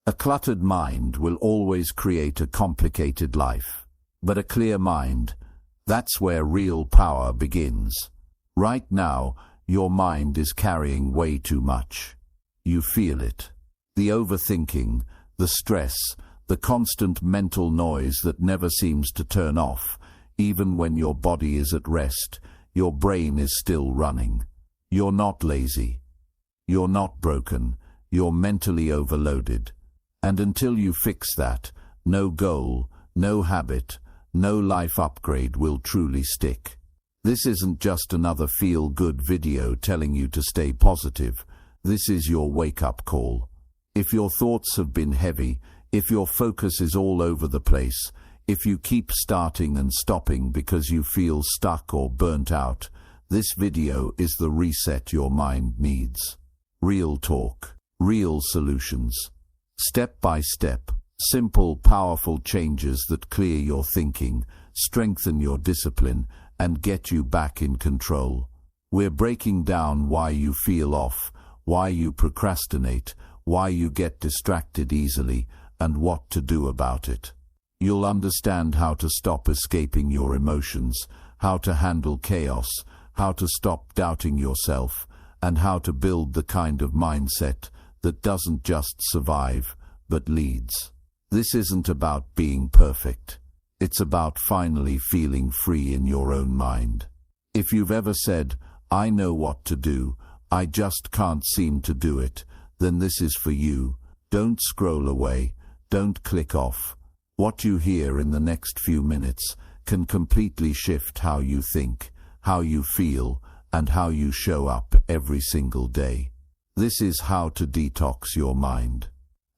A cluttered mind will always create a complicated life. But a clear mind, that's where real power begins. Right now, your mind is carrying way too much. You feel it. The overthinking, the stress, the constant mental noise that never seems to turn off. Even when your body is at rest, your brain is still running. You're not lazy. You're not broken. You're mentally overloaded. And until you fix that, no goal, no habit, no life upgrade will truly stick. This isn't just another feel-good video telling you to stay positive. This is your wake-up call. If your thoughts have been heavy, if your focus is all over the place, if you keep starting and stopping because you feel stuck or burnt out, this video is the reset your mind needs. Real talk, real solutions. Step by step, simple, powerful changes that clear your thinking, strengthen your discipline, and get you back in control. We're breaking down why you feel off, why you procrastinate, why you get distracted easily, and what to do about it. You'll understand how to stop escaping your emotions, how to handle chaos, how to stop doubting yourself, and how to build the kind of mindset that doesn't just survive, but leads. This isn't about being perfect. It's about finally feeling free in your own mind. If you've ever said, "I know what to do, I just can't seem to do it," then this is for you. Don't scroll away. Don't click off. What you hear in the next few minutes can completely shift how you think, how you feel, and how you show up every single day. This is how to detox your mind.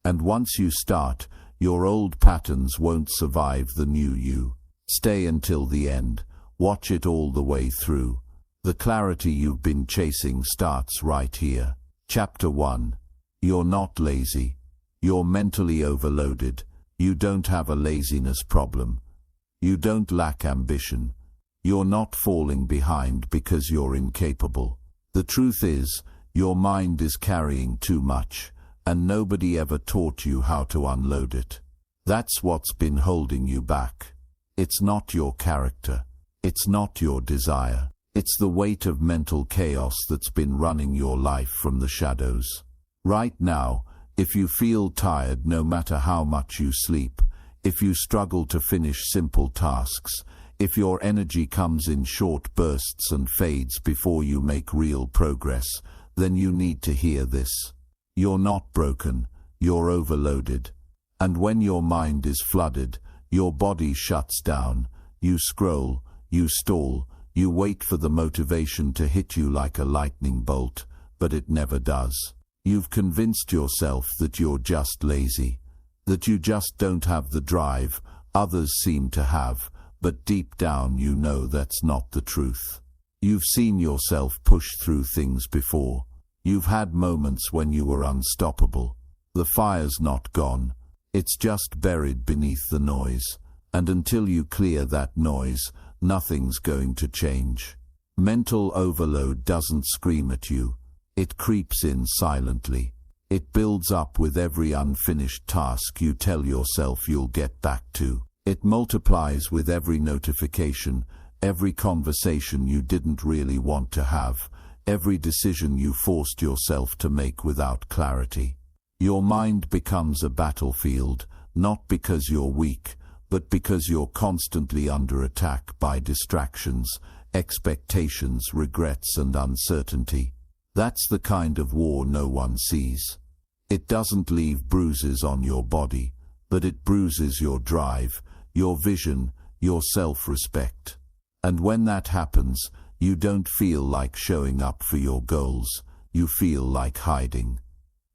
And once you start, your old patterns won't survive the new you. Stay until the end. Watch it all the way through. The clarity you've been chasing starts right here. Chapter 1. You're not lazy. You're mentally overloaded. You don't have a laziness problem. You don't lack ambition. You're not falling behind because you're incapable. The truth is, your mind is carrying too much, and nobody ever taught you how to unload it. That's what's been holding you back. It's not your character. It's not your desire. It's the weight of mental chaos that's been running your life from the shadows. Right now, if you feel tired no matter how much you sleep, if you struggle to finish simple tasks, if your energy comes in short bursts and fades before you make real progress, then you need to hear this. You're not broken, you're overloaded. And when your mind is flooded, your body shuts down. You scroll, you stall, you wait for the motivation to hit you like a lightning bolt, but it never does. You've convinced yourself that you're just lazy, that you just don't have the drive others seem to have, but deep down you know that's not the truth. You've seen yourself push through things before. You've had moments when you were unstoppable. The fire's not gone. It's just buried beneath the noise. And until you clear that noise, nothing's going to change. Mental overload doesn't scream at you. It creeps in silently. It builds up with every unfinished task you tell yourself you'll get back to. It multiplies with every notification, every conversation you didn't really want to have, every decision you forced yourself to make without clarity. Your mind becomes a battlefield, not because you're weak, but because you're constantly under attack by distractions, expectations, regrets, and uncertainty. That's the kind of war no one sees. It doesn't leave bruises on your body, but it bruises your drive, your vision, your self-respect. And when that happens, you don't feel like showing up for your goals. You feel like hiding.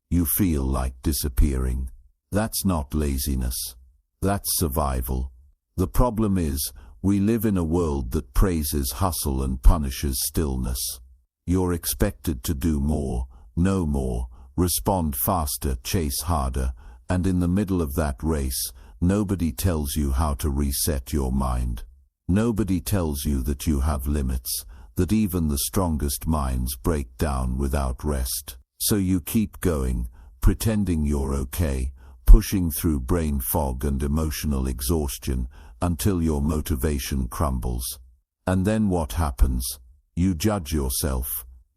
You feel like disappearing. That's not laziness. That's survival. The problem is, we live in a world that praises hustle and punishes stillness. You're expected to do more, know more, respond faster, chase harder, and in the middle of that race, nobody tells you how to reset your mind. Nobody tells you that you have limits, that even the strongest minds break down without rest. So you keep going, pretending you're okay, pushing through brain fog and emotional exhaustion until your motivation crumbles. And then what happens? You judge yourself.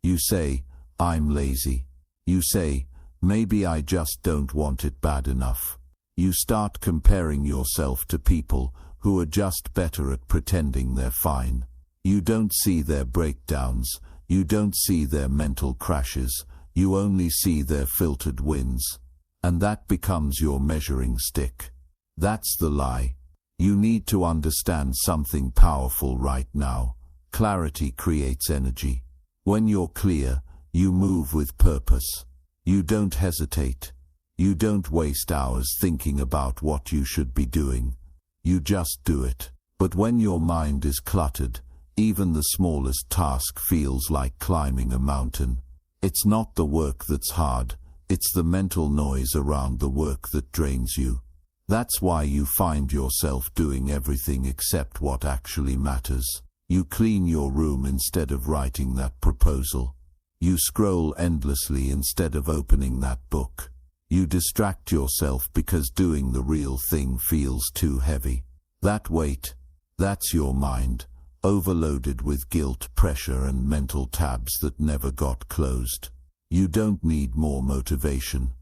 You say, I'm lazy. You say, maybe I just don't want it bad enough. You start comparing yourself to people who are just better at pretending they're fine. You don't see their breakdowns. You don't see their mental crashes. You only see their filtered wins. And that becomes your measuring stick. That's the lie. You need to understand something powerful right now. Clarity creates energy. When you're clear, you move with purpose. You don't hesitate. You don't waste hours thinking about what you should be doing. You just do it. But when your mind is cluttered, even the smallest task feels like climbing a mountain. It's not the work that's hard, it's the mental noise around the work that drains you. That's why you find yourself doing everything except what actually matters. You clean your room instead of writing that proposal. You scroll endlessly instead of opening that book. You distract yourself because doing the real thing feels too heavy. That weight, that's your mind, overloaded with guilt, pressure, and mental tabs that never got closed. You don't need more motivation.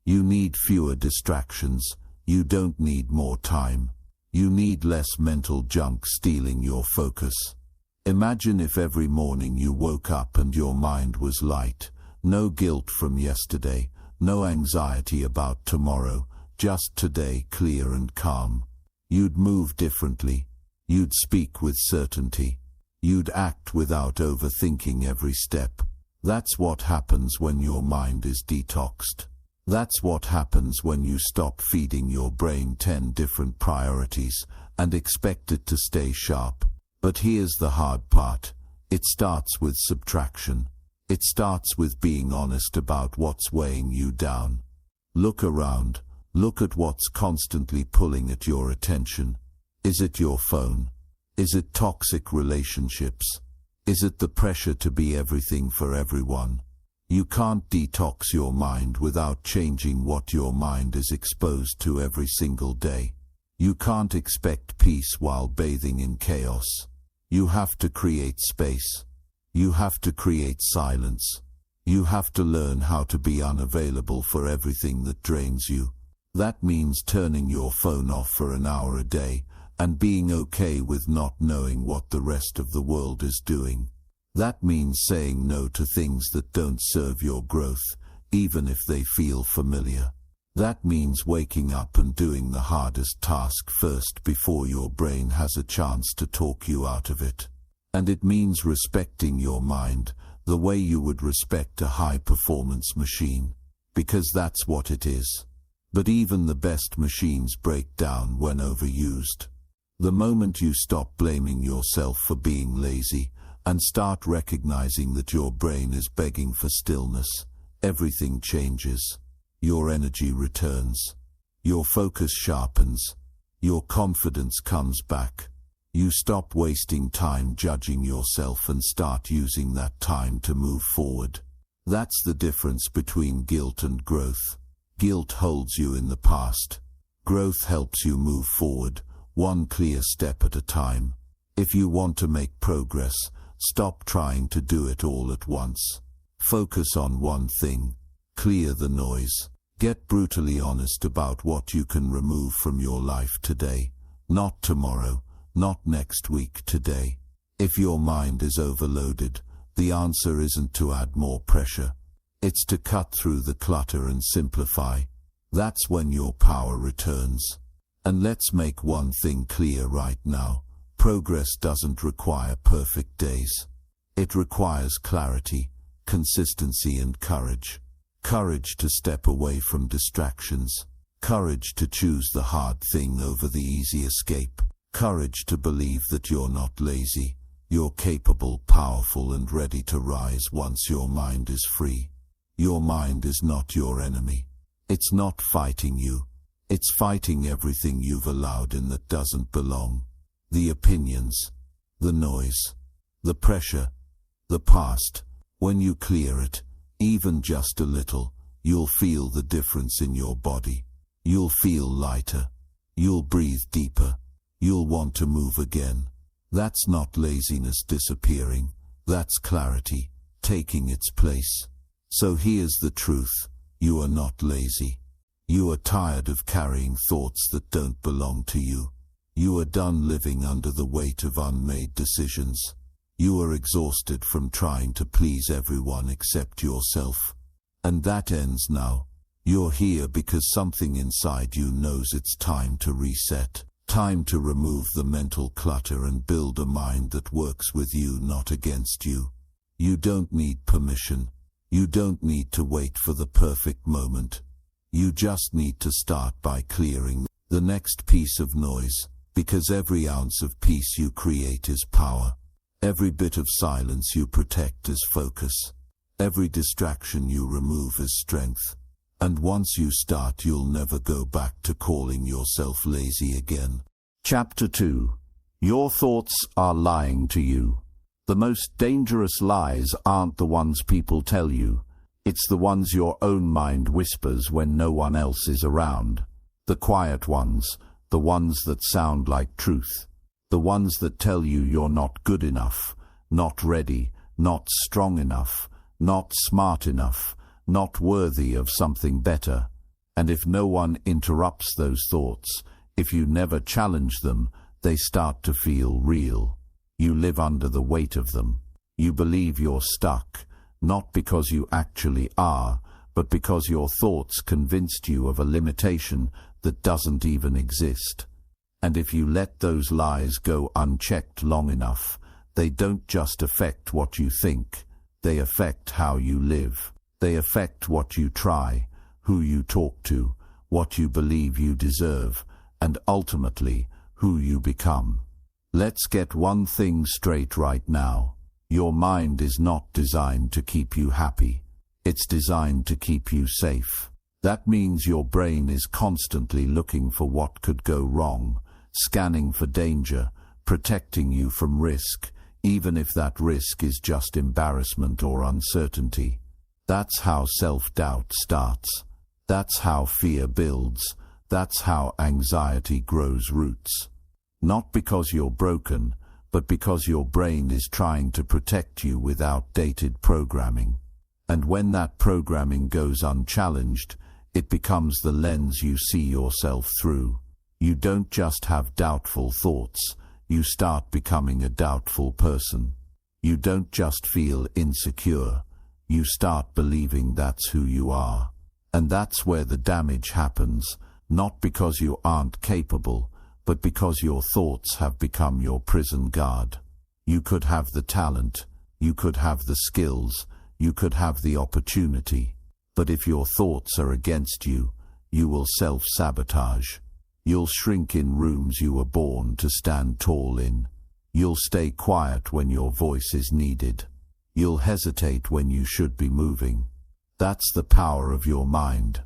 You need fewer distractions. You don't need more time. You need less mental junk stealing your focus. Imagine if every morning you woke up and your mind was light, no guilt from yesterday, no anxiety about tomorrow, just today, clear and calm. You'd move differently. You'd speak with certainty. You'd act without overthinking every step. That's what happens when your mind is detoxed. That's what happens when you stop feeding your brain 10 different priorities and expect it to stay sharp. But here's the hard part. It starts with subtraction. It starts with being honest about what's weighing you down. Look around. Look at what's constantly pulling at your attention. Is it your phone? Is it toxic relationships? Is it the pressure to be everything for everyone? You can't detox your mind without changing what your mind is exposed to every single day. You can't expect peace while bathing in chaos. You have to create space. You have to create silence. You have to learn how to be unavailable for everything that drains you. That means turning your phone off for an hour a day and being okay with not knowing what the rest of the world is doing. That means saying no to things that don't serve your growth, even if they feel familiar. That means waking up and doing the hardest task first before your brain has a chance to talk you out of it. And it means respecting your mind the way you would respect a high-performance machine, because that's what it is. But even the best machines break down when overused. The moment you stop blaming yourself for being lazy and start recognizing that your brain is begging for stillness, everything changes. Your energy returns. Your focus sharpens. Your confidence comes back. You stop wasting time judging yourself and start using that time to move forward. That's the difference between guilt and growth. Guilt holds you in the past. Growth helps you move forward, one clear step at a time. If you want to make progress, stop trying to do it all at once. Focus on one thing. Clear the noise. Get brutally honest about what you can remove from your life today. Not tomorrow, not next week, today. If your mind is overloaded, the answer isn't to add more pressure. It's to cut through the clutter and simplify. That's when your power returns. And let's make one thing clear right now. Progress doesn't require perfect days. It requires clarity, consistency, and courage. Courage to step away from distractions. Courage to choose the hard thing over the easy escape. Courage to believe that you're not lazy. You're capable, powerful, and ready to rise once your mind is free. Your mind is not your enemy. It's not fighting you. It's fighting everything you've allowed in that doesn't belong. The opinions, the noise, the pressure, the past. When you clear it, even just a little, you'll feel the difference in your body. You'll feel lighter. You'll breathe deeper. You'll want to move again. That's not laziness disappearing. That's clarity taking its place. So here's the truth. You are not lazy. You are tired of carrying thoughts that don't belong to you. You are done living under the weight of unmade decisions. You are exhausted from trying to please everyone except yourself. And that ends now. You're here because something inside you knows it's time to reset. Time to remove the mental clutter and build a mind that works with you, not against you. You don't need permission. You don't need to wait for the perfect moment. You just need to start by clearing the next piece of noise, because every ounce of peace you create is power. Every bit of silence you protect is focus. Every distraction you remove is strength. And once you start, you'll never go back to calling yourself lazy again. Chapter 2. Your thoughts are lying to you. The most dangerous lies aren't the ones people tell you. It's the ones your own mind whispers when no one else is around. The quiet ones, the ones that sound like truth. The ones that tell you you're not good enough, not ready, not strong enough, not smart enough, not worthy of something better. And if no one interrupts those thoughts, if you never challenge them, they start to feel real. You live under the weight of them. You believe you're stuck, not because you actually are, but because your thoughts convinced you of a limitation that doesn't even exist. And if you let those lies go unchecked long enough, they don't just affect what you think, they affect how you live. They affect what you try, who you talk to, what you believe you deserve, and ultimately, who you become. Let's get one thing straight right now. Your mind is not designed to keep you happy. It's designed to keep you safe. That means your brain is constantly looking for what could go wrong, scanning for danger, protecting you from risk, even if that risk is just embarrassment or uncertainty. That's how self-doubt starts. That's how fear builds. That's how anxiety grows roots. Not because you're broken, but because your brain is trying to protect you with outdated programming. And when that programming goes unchallenged, it becomes the lens you see yourself through. You don't just have doubtful thoughts, you start becoming a doubtful person. You don't just feel insecure, you start believing that's who you are. And that's where the damage happens, not because you aren't capable, but because your thoughts have become your prison guard. You could have the talent, you could have the skills, you could have the opportunity, but if your thoughts are against you, you will self-sabotage. You'll shrink in rooms you were born to stand tall in. You'll stay quiet when your voice is needed. You'll hesitate when you should be moving. That's the power of your mind.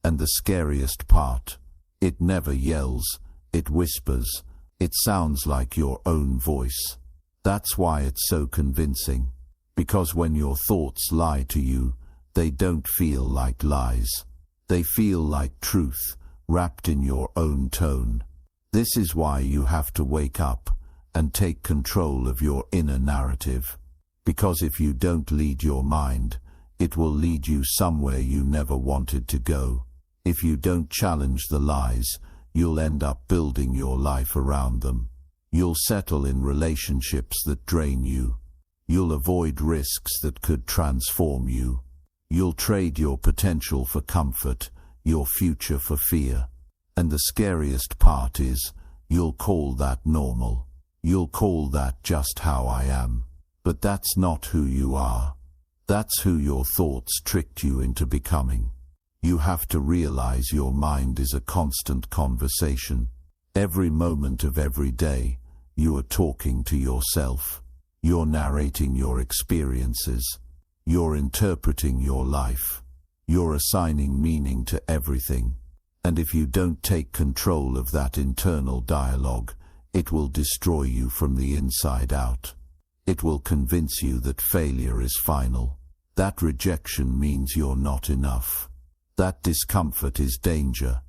And the scariest part, it never yells, it whispers. It sounds like your own voice. That's why it's so convincing. Because when your thoughts lie to you, they don't feel like lies. They feel like truth, wrapped in your own tone. This is why you have to wake up and take control of your inner narrative. Because if you don't lead your mind, it will lead you somewhere you never wanted to go. If you don't challenge the lies, you'll end up building your life around them. You'll settle in relationships that drain you. You'll avoid risks that could transform you. You'll trade your potential for comfort, your future for fear. And the scariest part is, you'll call that normal. You'll call that just how I am. But that's not who you are. That's who your thoughts tricked you into becoming. You have to realize your mind is a constant conversation. Every moment of every day, you are talking to yourself. You're narrating your experiences. You're interpreting your life. You're assigning meaning to everything. And if you don't take control of that internal dialogue, it will destroy you from the inside out. It will convince you that failure is final. That rejection means you're not enough. That discomfort is danger.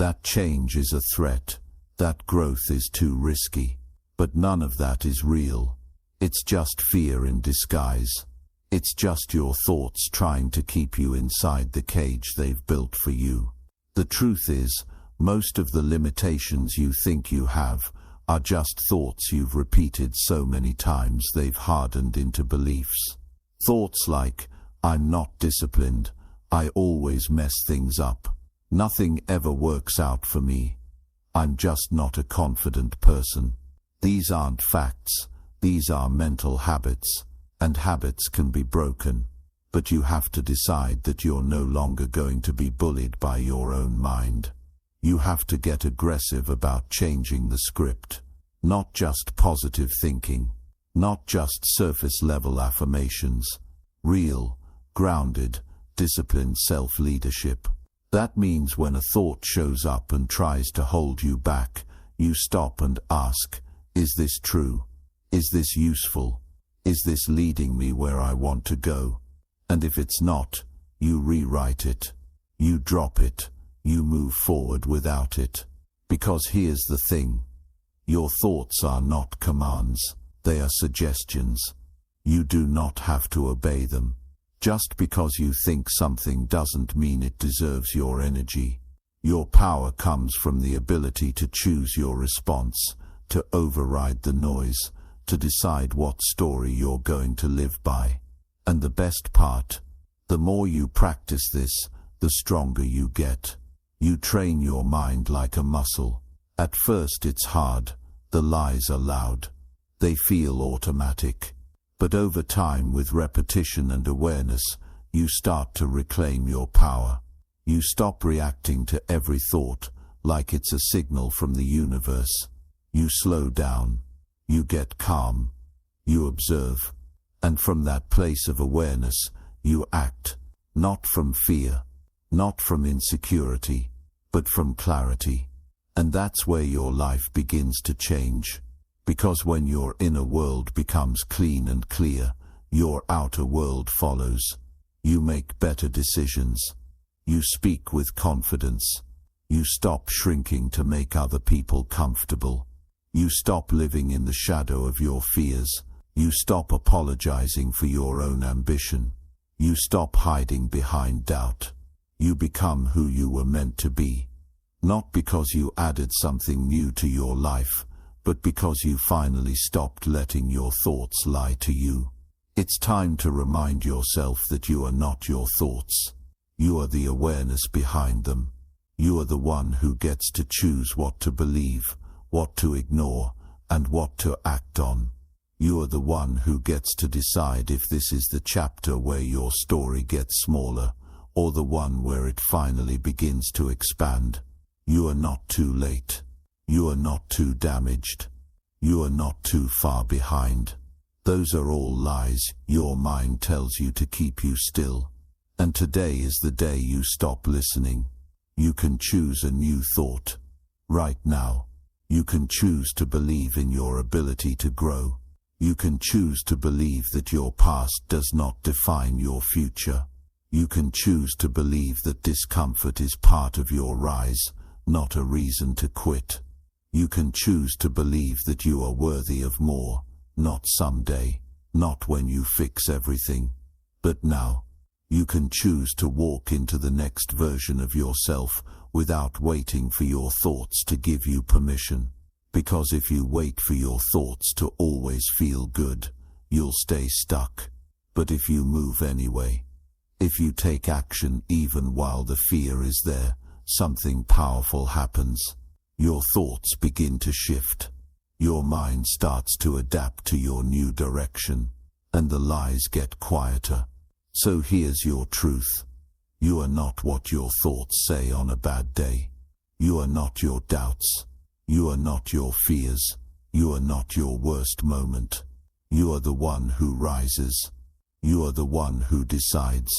That change is a threat. That growth is too risky. But none of that is real. It's just fear in disguise. It's just your thoughts trying to keep you inside the cage they've built for you. The truth is, most of the limitations you think you have are just thoughts you've repeated so many times they've hardened into beliefs. Thoughts like, I'm not disciplined, I always mess things up, nothing ever works out for me, I'm just not a confident person. These aren't facts, these are mental habits, and habits can be broken. But you have to decide that you're no longer going to be bullied by your own mind. You have to get aggressive about changing the script. Not just positive thinking. Not just surface-level affirmations. Real, grounded, disciplined self-leadership. That means when a thought shows up and tries to hold you back, you stop and ask, is this true? Is this useful? Is this leading me where I want to go? And if it's not, you rewrite it. You drop it. You move forward without it. Because here's the thing. Your thoughts are not commands. They are suggestions. You do not have to obey them. Just because you think something doesn't mean it deserves your energy. Your power comes from the ability to choose your response, to override the noise, to decide what story you're going to live by. And the best part, the more you practice this, the stronger you get. You train your mind like a muscle. At first it's hard, the lies are loud. They feel automatic. But over time, with repetition and awareness, you start to reclaim your power. You stop reacting to every thought like it's a signal from the universe. You slow down. You get calm. You observe. And from that place of awareness, you act, not from fear, not from insecurity, but from clarity. And that's where your life begins to change. Because when your inner world becomes clean and clear, your outer world follows. You make better decisions. You speak with confidence. You stop shrinking to make other people comfortable. You stop living in the shadow of your fears. You stop apologizing for your own ambition. You stop hiding behind doubt. You become who you were meant to be. Not because you added something new to your life, but because you finally stopped letting your thoughts lie to you. It's time to remind yourself that you are not your thoughts. You are the awareness behind them. You are the one who gets to choose what to believe, what to ignore, and what to act on. You are the one who gets to decide if this is the chapter where your story gets smaller, or the one where it finally begins to expand. You are not too late. You are not too damaged. You are not too far behind. Those are all lies your mind tells you to keep you still. And today is the day you stop listening. You can choose a new thought. Right now. You can choose to believe in your ability to grow. You can choose to believe that your past does not define your future. You can choose to believe that discomfort is part of your rise, not a reason to quit. You can choose to believe that you are worthy of more, not someday, not when you fix everything, but now. You can choose to walk into the next version of yourself without waiting for your thoughts to give you permission. Because if you wait for your thoughts to always feel good, you'll stay stuck. But if you move anyway, if you take action even while the fear is there, something powerful happens. Your thoughts begin to shift. Your mind starts to adapt to your new direction, and the lies get quieter. So here's your truth. You are not what your thoughts say on a bad day. You are not your doubts. You are not your fears. You are not your worst moment. You are the one who rises. You are the one who decides.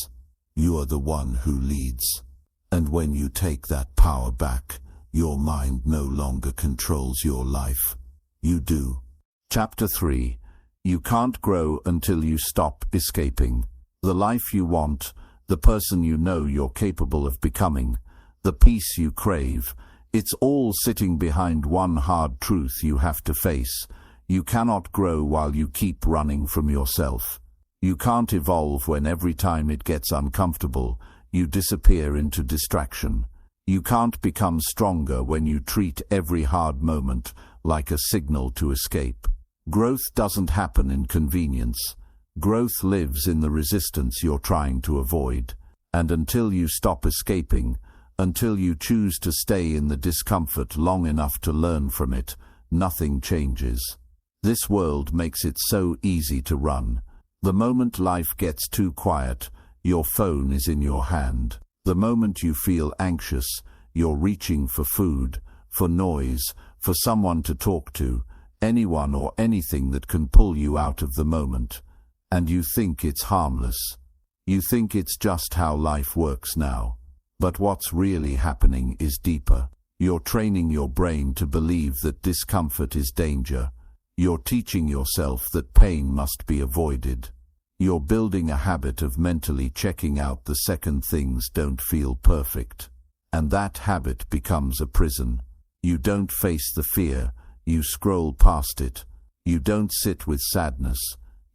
You are the one who leads. And when you take that power back, your mind no longer controls your life. You do. Chapter 3. You can't grow until you stop escaping. The life you want, the person you know you're capable of becoming, the peace you crave, It's all sitting behind one hard truth you have to face. You cannot grow while you keep running from yourself. You can't evolve when every time it gets uncomfortable, you disappear into distraction. You can't become stronger when you treat every hard moment like a signal to escape. Growth doesn't happen in convenience. Growth lives in the resistance you're trying to avoid. And until you stop escaping, until you choose to stay in the discomfort long enough to learn from it, nothing changes. This world makes it so easy to run. The moment life gets too quiet, your phone is in your hand. The moment you feel anxious, you're reaching for food, for noise, for someone to talk to, anyone or anything that can pull you out of the moment. And you think it's harmless. You think it's just how life works now. But what's really happening is deeper. You're training your brain to believe that discomfort is danger. You're teaching yourself that pain must be avoided. You're building a habit of mentally checking out the second things don't feel perfect. And that habit becomes a prison. You don't face the fear, you scroll past it. You don't sit with sadness,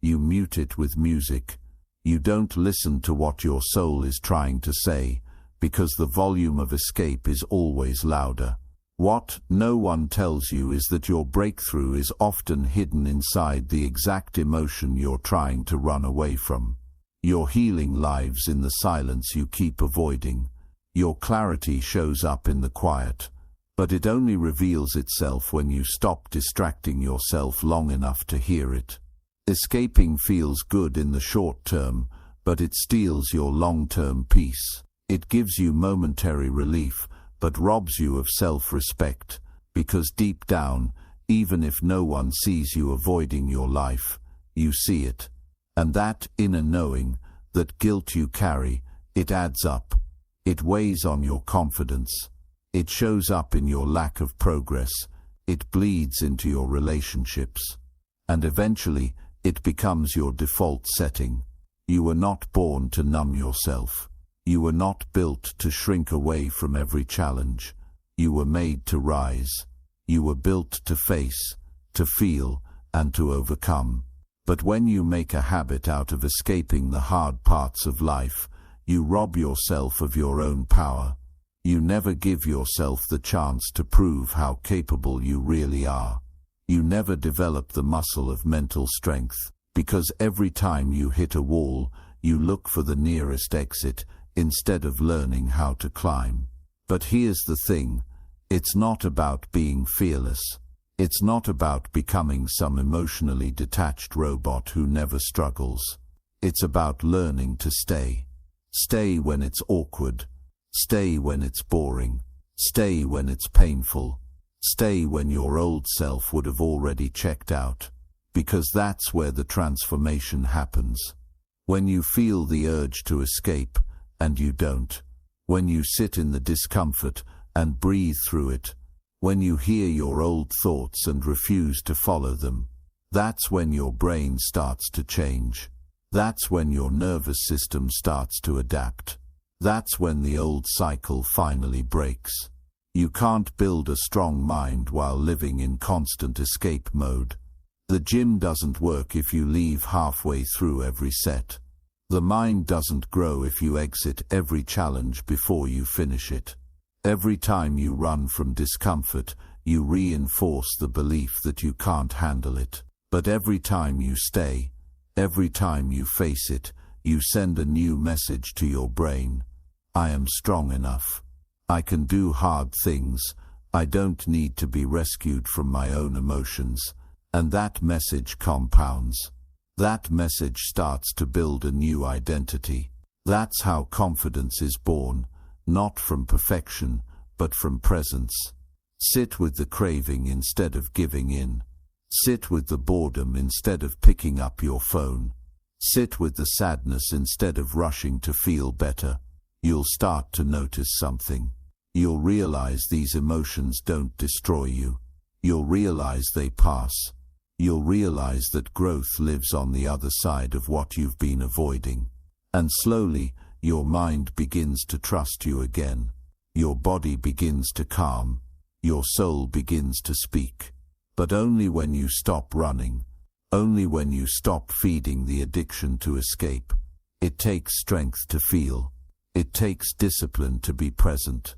you mute it with music. You don't listen to what your soul is trying to say, because the volume of escape is always louder. What no one tells you is that your breakthrough is often hidden inside the exact emotion you're trying to run away from. Your healing lives in the silence you keep avoiding. Your clarity shows up in the quiet, but it only reveals itself when you stop distracting yourself long enough to hear it. Escaping feels good in the short term, but it steals your long-term peace. It gives you momentary relief, but robs you of self-respect, because deep down, even if no one sees you avoiding your life, you see it. And that inner knowing, that guilt you carry, it adds up. It weighs on your confidence. It shows up in your lack of progress. It bleeds into your relationships. And eventually, it becomes your default setting. You were not born to numb yourself. You were not built to shrink away from every challenge. You were made to rise. You were built to face, to feel, and to overcome. But when you make a habit out of escaping the hard parts of life, you rob yourself of your own power. You never give yourself the chance to prove how capable you really are. You never develop the muscle of mental strength, because every time you hit a wall, you look for the nearest exit, instead of learning how to climb. But here's the thing, it's not about being fearless. It's not about becoming some emotionally detached robot who never struggles. It's about learning to stay. Stay when it's awkward. Stay when it's boring. Stay when it's painful. Stay when your old self would have already checked out. Because that's where the transformation happens. When you feel the urge to escape, and you don't. When you sit in the discomfort and breathe through it. When you hear your old thoughts and refuse to follow them. That's when your brain starts to change. That's when your nervous system starts to adapt. That's when the old cycle finally breaks. You can't build a strong mind while living in constant escape mode. The gym doesn't work if you leave halfway through every set. The mind doesn't grow if you exit every challenge before you finish it. Every time you run from discomfort, you reinforce the belief that you can't handle it. But every time you stay, every time you face it, you send a new message to your brain. I am strong enough. I can do hard things. I don't need to be rescued from my own emotions. And that message compounds. That message starts to build a new identity. That's how confidence is born, not from perfection, but from presence. Sit with the craving instead of giving in. Sit with the boredom instead of picking up your phone. Sit with the sadness instead of rushing to feel better. You'll start to notice something. You'll realize these emotions don't destroy you. You'll realize they pass. You'll realize that growth lives on the other side of what you've been avoiding. And slowly, your mind begins to trust you again. Your body begins to calm. your soul begins to speak. But only when you stop running, only when you stop feeding the addiction to escape. It takes strength to feel. It takes discipline to be present.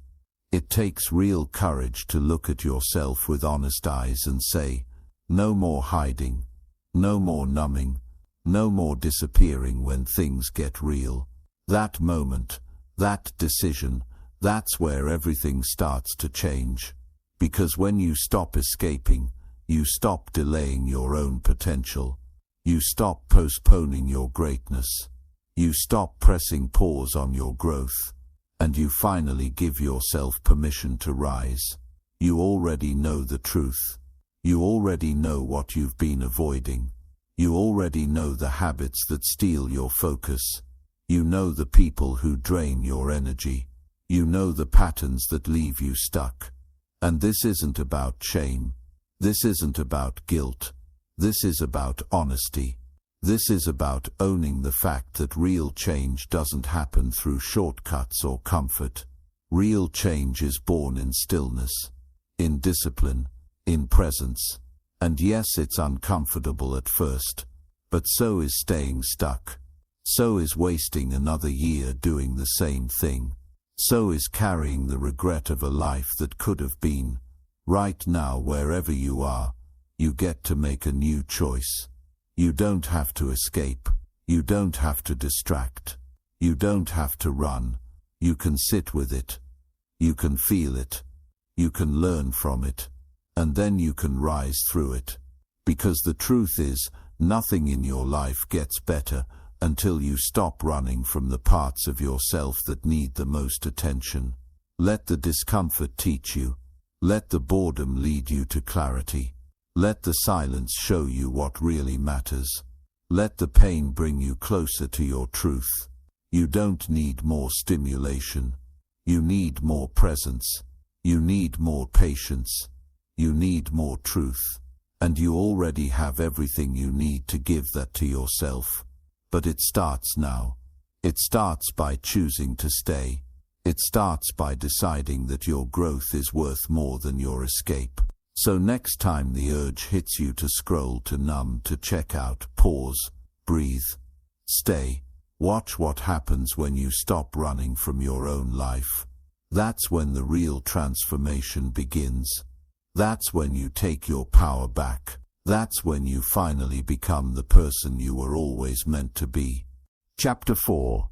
It takes real courage to look at yourself with honest eyes and say, no more hiding, no more numbing, no more disappearing when things get real. That moment, that decision, that's where everything starts to change. Because when you stop escaping, you stop delaying your own potential. You stop postponing your greatness. You stop pressing pause on your growth. And you finally give yourself permission to rise. You already know the truth. You already know what you've been avoiding. You already know the habits that steal your focus. You know the people who drain your energy. You know the patterns that leave you stuck. And this isn't about shame. This isn't about guilt. This is about honesty. This is about owning the fact that real change doesn't happen through shortcuts or comfort. Real change is born in stillness, in discipline, in presence. And yes, it's uncomfortable at first, but so is staying stuck. So is wasting another year doing the same thing. So is carrying the regret of a life that could have been. Right now, wherever you are, you get to make a new choice. You don't have to escape. You don't have to distract. You don't have to run. You can sit with it. You can feel it. You can learn from it. And then you can rise through it. Because the truth is, nothing in your life gets better until you stop running from the parts of yourself that need the most attention. Let the discomfort teach you. Let the boredom lead you to clarity. Let the silence show you what really matters. Let the pain bring you closer to your truth. You don't need more stimulation. You need more presence. You need more patience. You need more truth. And you already have everything you need to give that to yourself. But it starts now. It starts by choosing to stay. It starts by deciding that your growth is worth more than your escape. So next time the urge hits you to scroll, to numb, to check out, pause, breathe, stay. Watch what happens when you stop running from your own life. That's when the real transformation begins. That's when you take your power back. That's when you finally become the person you were always meant to be. Chapter 4.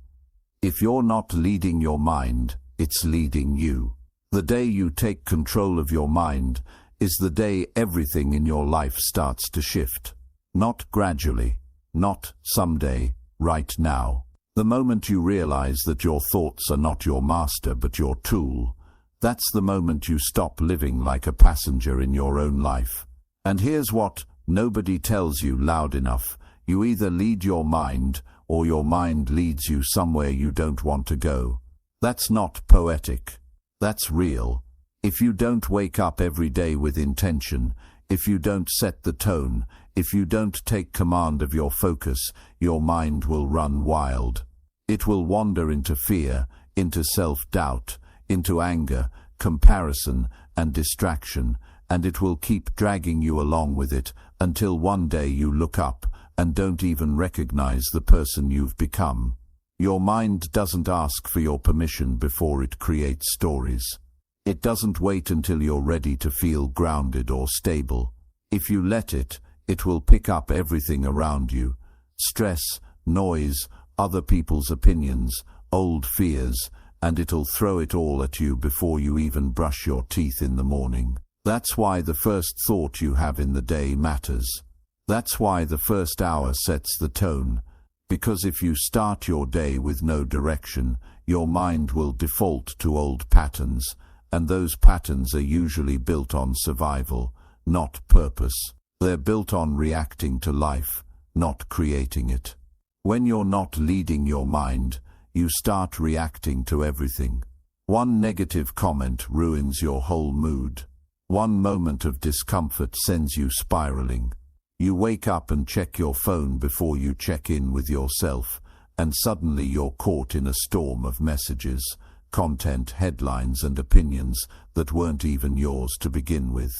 If you're not leading your mind, it's leading you. The day you take control of your mind is the day everything in your life starts to shift. Not gradually, not someday, right now. The moment you realize that your thoughts are not your master but your tool, that's the moment you stop living like a passenger in your own life. And here's what nobody tells you loud enough. You either lead your mind, or your mind leads you somewhere you don't want to go. That's not poetic. That's real. If you don't wake up every day with intention, if you don't set the tone, if you don't take command of your focus, your mind will run wild. It will wander into fear, into self-doubt, into anger, comparison, and distraction, and it will keep dragging you along with it until one day you look up and don't even recognize the person you've become. Your mind doesn't ask for your permission before it creates stories. It doesn't wait until you're ready to feel grounded or stable. If you let it, it will pick up everything around you. Stress, noise, other people's opinions, old fears, and it'll throw it all at you before you even brush your teeth in the morning. That's why the first thought you have in the day matters. That's why the first hour sets the tone. Because if you start your day with no direction, your mind will default to old patterns, and those patterns are usually built on survival, not purpose. They're built on reacting to life, not creating it. When you're not leading your mind, you start reacting to everything. One negative comment ruins your whole mood. One moment of discomfort sends you spiraling. You wake up and check your phone before you check in with yourself, and suddenly you're caught in a storm of messages, content, headlines, and opinions that weren't even yours to begin with.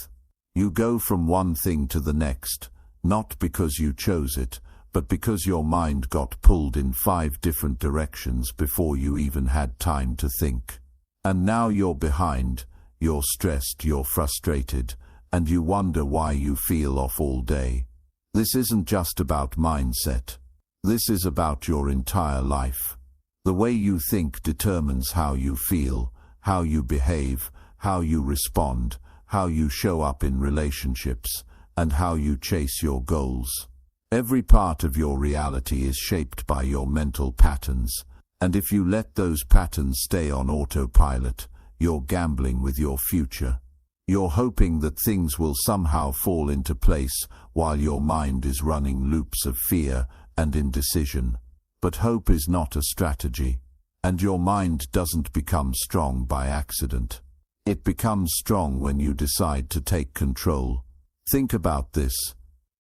You go from one thing to the next, not because you chose it, but because your mind got pulled in 5 different directions before you even had time to think. And now you're behind, you're stressed, you're frustrated, and you wonder why you feel off all day. This isn't just about mindset. This is about your entire life. The way you think determines how you feel, how you behave, how you respond, how you show up in relationships, and how you chase your goals. Every part of your reality is shaped by your mental patterns, and if you let those patterns stay on autopilot, you're gambling with your future. You're hoping that things will somehow fall into place while your mind is running loops of fear and indecision. But hope is not a strategy, and your mind doesn't become strong by accident. It becomes strong when you decide to take control. Think about this.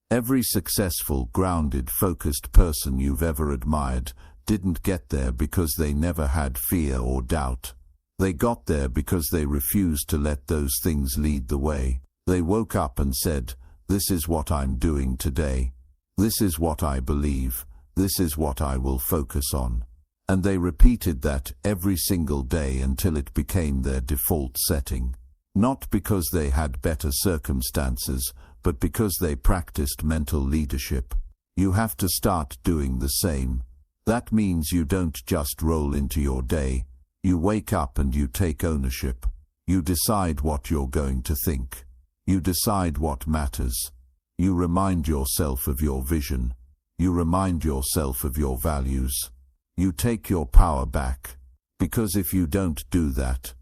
Every successful, grounded, focused person you've ever admired didn't get there because they never had fear or doubt. They got there because they refused to let those things lead the way. They woke up and said, "This is what I'm doing today. This is what I believe. This is what I will focus on." And they repeated that every single day until it became their default setting. Not because they had better circumstances, but because they practiced mental leadership. You have to start doing the same. That means you don't just roll into your day. You wake up and you take ownership. You decide what you're going to think. You decide what matters. You remind yourself of your vision. You remind yourself of your values. You take your power back. Because if you don't do that,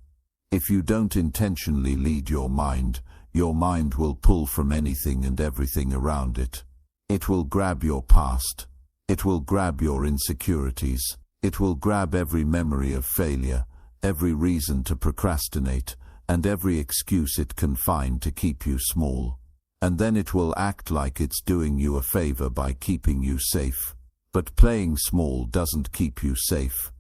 if you don't intentionally lead your mind will pull from anything and everything around it. It will grab your past. It will grab your insecurities. It will grab every memory of failure, every reason to procrastinate, and every excuse it can find to keep you small. And then it will act like it's doing you a favor by keeping you safe. But playing small doesn't keep you safe.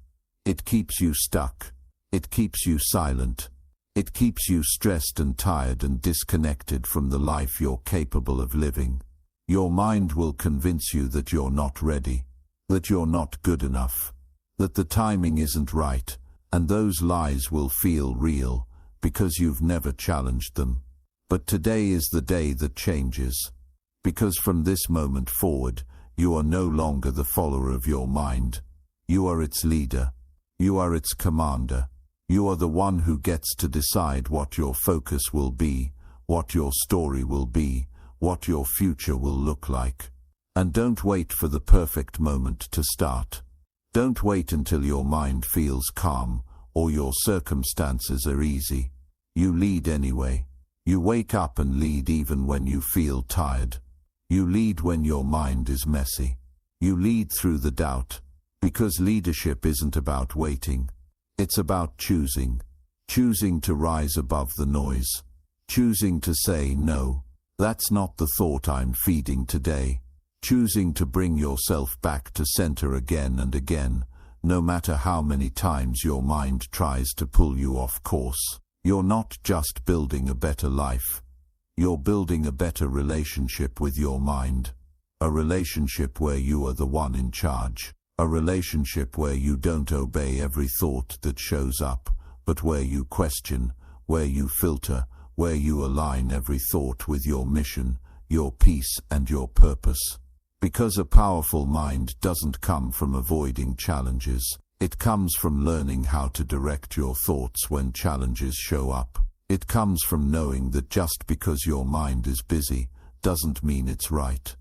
It keeps you stuck. It keeps you silent. It keeps you stressed and tired and disconnected from the life you're capable of living. Your mind will convince you that you're not ready, that you're not good enough, that the timing isn't right, and those lies will feel real because you've never challenged them. But today is the day that changes, because from this moment forward, you are no longer the follower of your mind. You are its leader. You are its commander. You are the one who gets to decide what your focus will be, what your story will be, what your future will look like. And don't wait for the perfect moment to start. Don't wait until your mind feels calm or your circumstances are easy. You lead anyway. You wake up and lead even when you feel tired. You lead when your mind is messy. You lead through the doubt, because leadership isn't about waiting. It's about choosing. Choosing to rise above the noise. Choosing to say, "No, that's not the thought I'm feeding today." Choosing to bring yourself back to center again and again, no matter how many times your mind tries to pull you off course. You're not just building a better life. You're building a better relationship with your mind. A relationship where you are the one in charge. A relationship where you don't obey every thought that shows up, but where you question, where you filter, where you align every thought with your mission, your peace, and your purpose. Because a powerful mind doesn't come from avoiding challenges. It comes from learning how to direct your thoughts when challenges show up. It comes from knowing that just because your mind is busy doesn't mean it's right.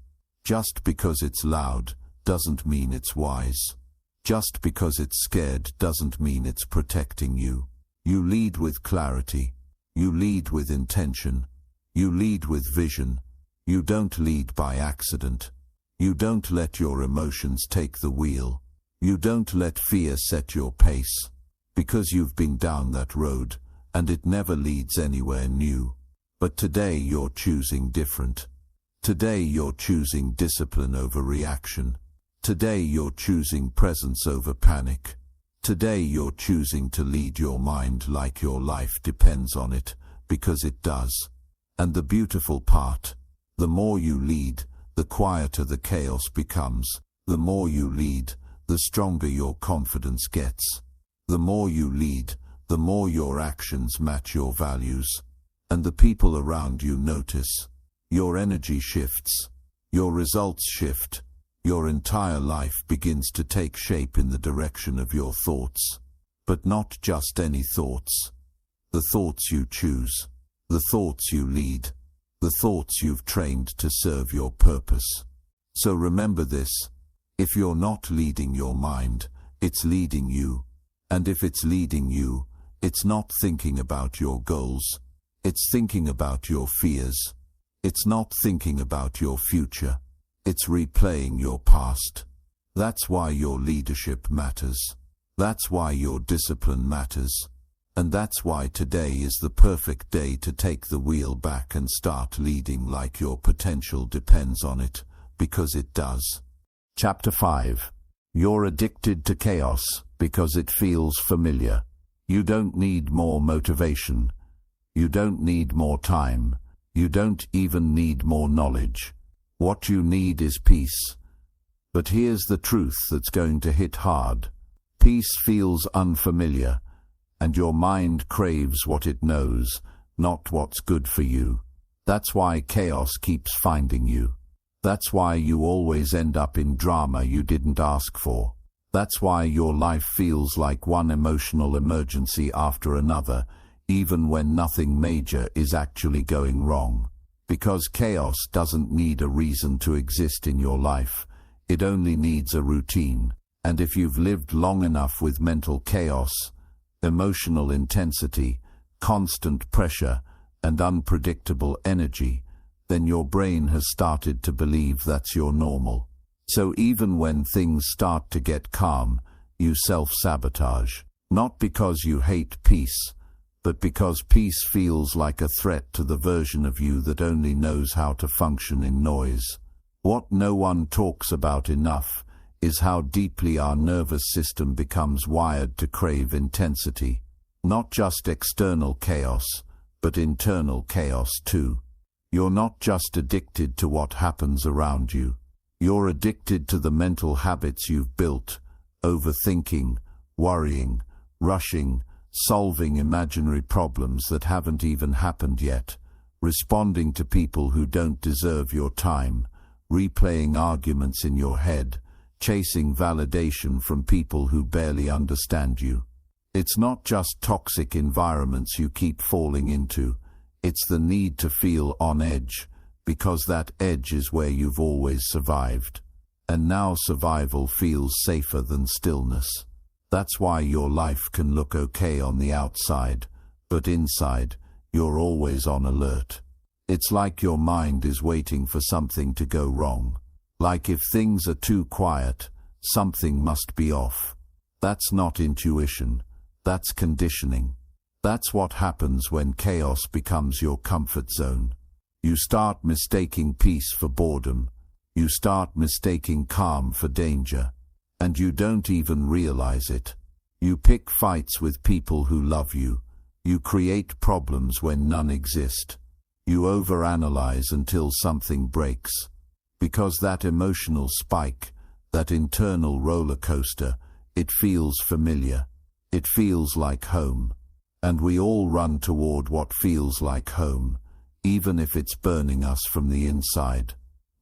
Just because it's loud doesn't mean it's wise. Just because it's scared doesn't mean it's protecting you. You lead with clarity. You lead with intention. You lead with vision. You don't lead by accident. You don't let your emotions take the wheel. You don't let fear set your pace. Because you've been down that road, and it never leads anywhere new. But today you're choosing different. Today you're choosing discipline over reaction. Today you're choosing presence over panic. Today you're choosing to lead your mind like your life depends on it, because it does. And the beautiful part, the more you lead, the quieter the chaos becomes. The more you lead, the stronger your confidence gets. The more you lead, the more your actions match your values. And the people around you notice. Your energy shifts. Your results shift. Your entire life begins to take shape in the direction of your thoughts. But not just any thoughts. The thoughts you choose. The thoughts you lead. The thoughts you've trained to serve your purpose. So remember this. If you're not leading your mind, it's leading you. And if it's leading you, it's not thinking about your goals. It's thinking about your fears. It's not thinking about your future. It's replaying your past. That's why your leadership matters. That's why your discipline matters. And that's why today is the perfect day to take the wheel back and start leading like your potential depends on it, because it does. Chapter 5. You're addicted to chaos because it feels familiar. You don't need more motivation. You don't need more time. You don't even need more knowledge. What you need is peace. But here's the truth that's going to hit hard. Peace feels unfamiliar, and your mind craves what it knows, not what's good for you. That's why chaos keeps finding you. That's why you always end up in drama you didn't ask for. That's why your life feels like one emotional emergency after another, even when nothing major is actually going wrong. Because chaos doesn't need a reason to exist in your life. It only needs a routine. And if you've lived long enough with mental chaos, emotional intensity, constant pressure, and unpredictable energy, then your brain has started to believe that's your normal. So even when things start to get calm, you self-sabotage. Not because you hate peace, but because peace feels like a threat to the version of you that only knows how to function in noise. What no one talks about enough is how deeply our nervous system becomes wired to crave intensity. Not just external chaos, but internal chaos too. You're not just addicted to what happens around you. You're addicted to the mental habits you've built, overthinking, worrying, rushing, solving imaginary problems that haven't even happened yet, responding to people who don't deserve your time, replaying arguments in your head, chasing validation from people who barely understand you. It's not just toxic environments you keep falling into, it's the need to feel on edge, because that edge is where you've always survived. And now survival feels safer than stillness. That's why your life can look okay on the outside, but inside, you're always on alert. It's like your mind is waiting for something to go wrong. Like if things are too quiet, something must be off. That's not intuition, that's conditioning. That's what happens when chaos becomes your comfort zone. You start mistaking peace for boredom. You start mistaking calm for danger. And you don't even realize it. You pick fights with people who love you. You create problems when none exist. You overanalyze until something breaks. Because that emotional spike, that internal roller coaster, it feels familiar. It feels like home. And we all run toward what feels like home, even if it's burning us from the inside.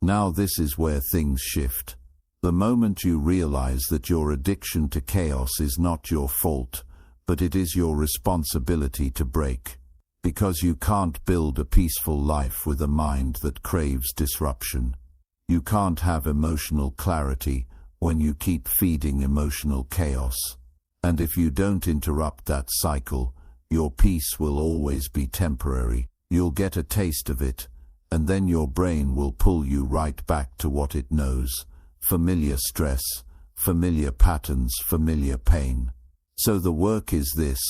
Now this is where things shift. The moment you realize that your addiction to chaos is not your fault, but it is your responsibility to break. Because you can't build a peaceful life with a mind that craves disruption. You can't have emotional clarity when you keep feeding emotional chaos. And if you don't interrupt that cycle, your peace will always be temporary. You'll get a taste of it, and then your brain will pull you right back to what it knows. Familiar stress, familiar patterns, familiar pain. So the work is this: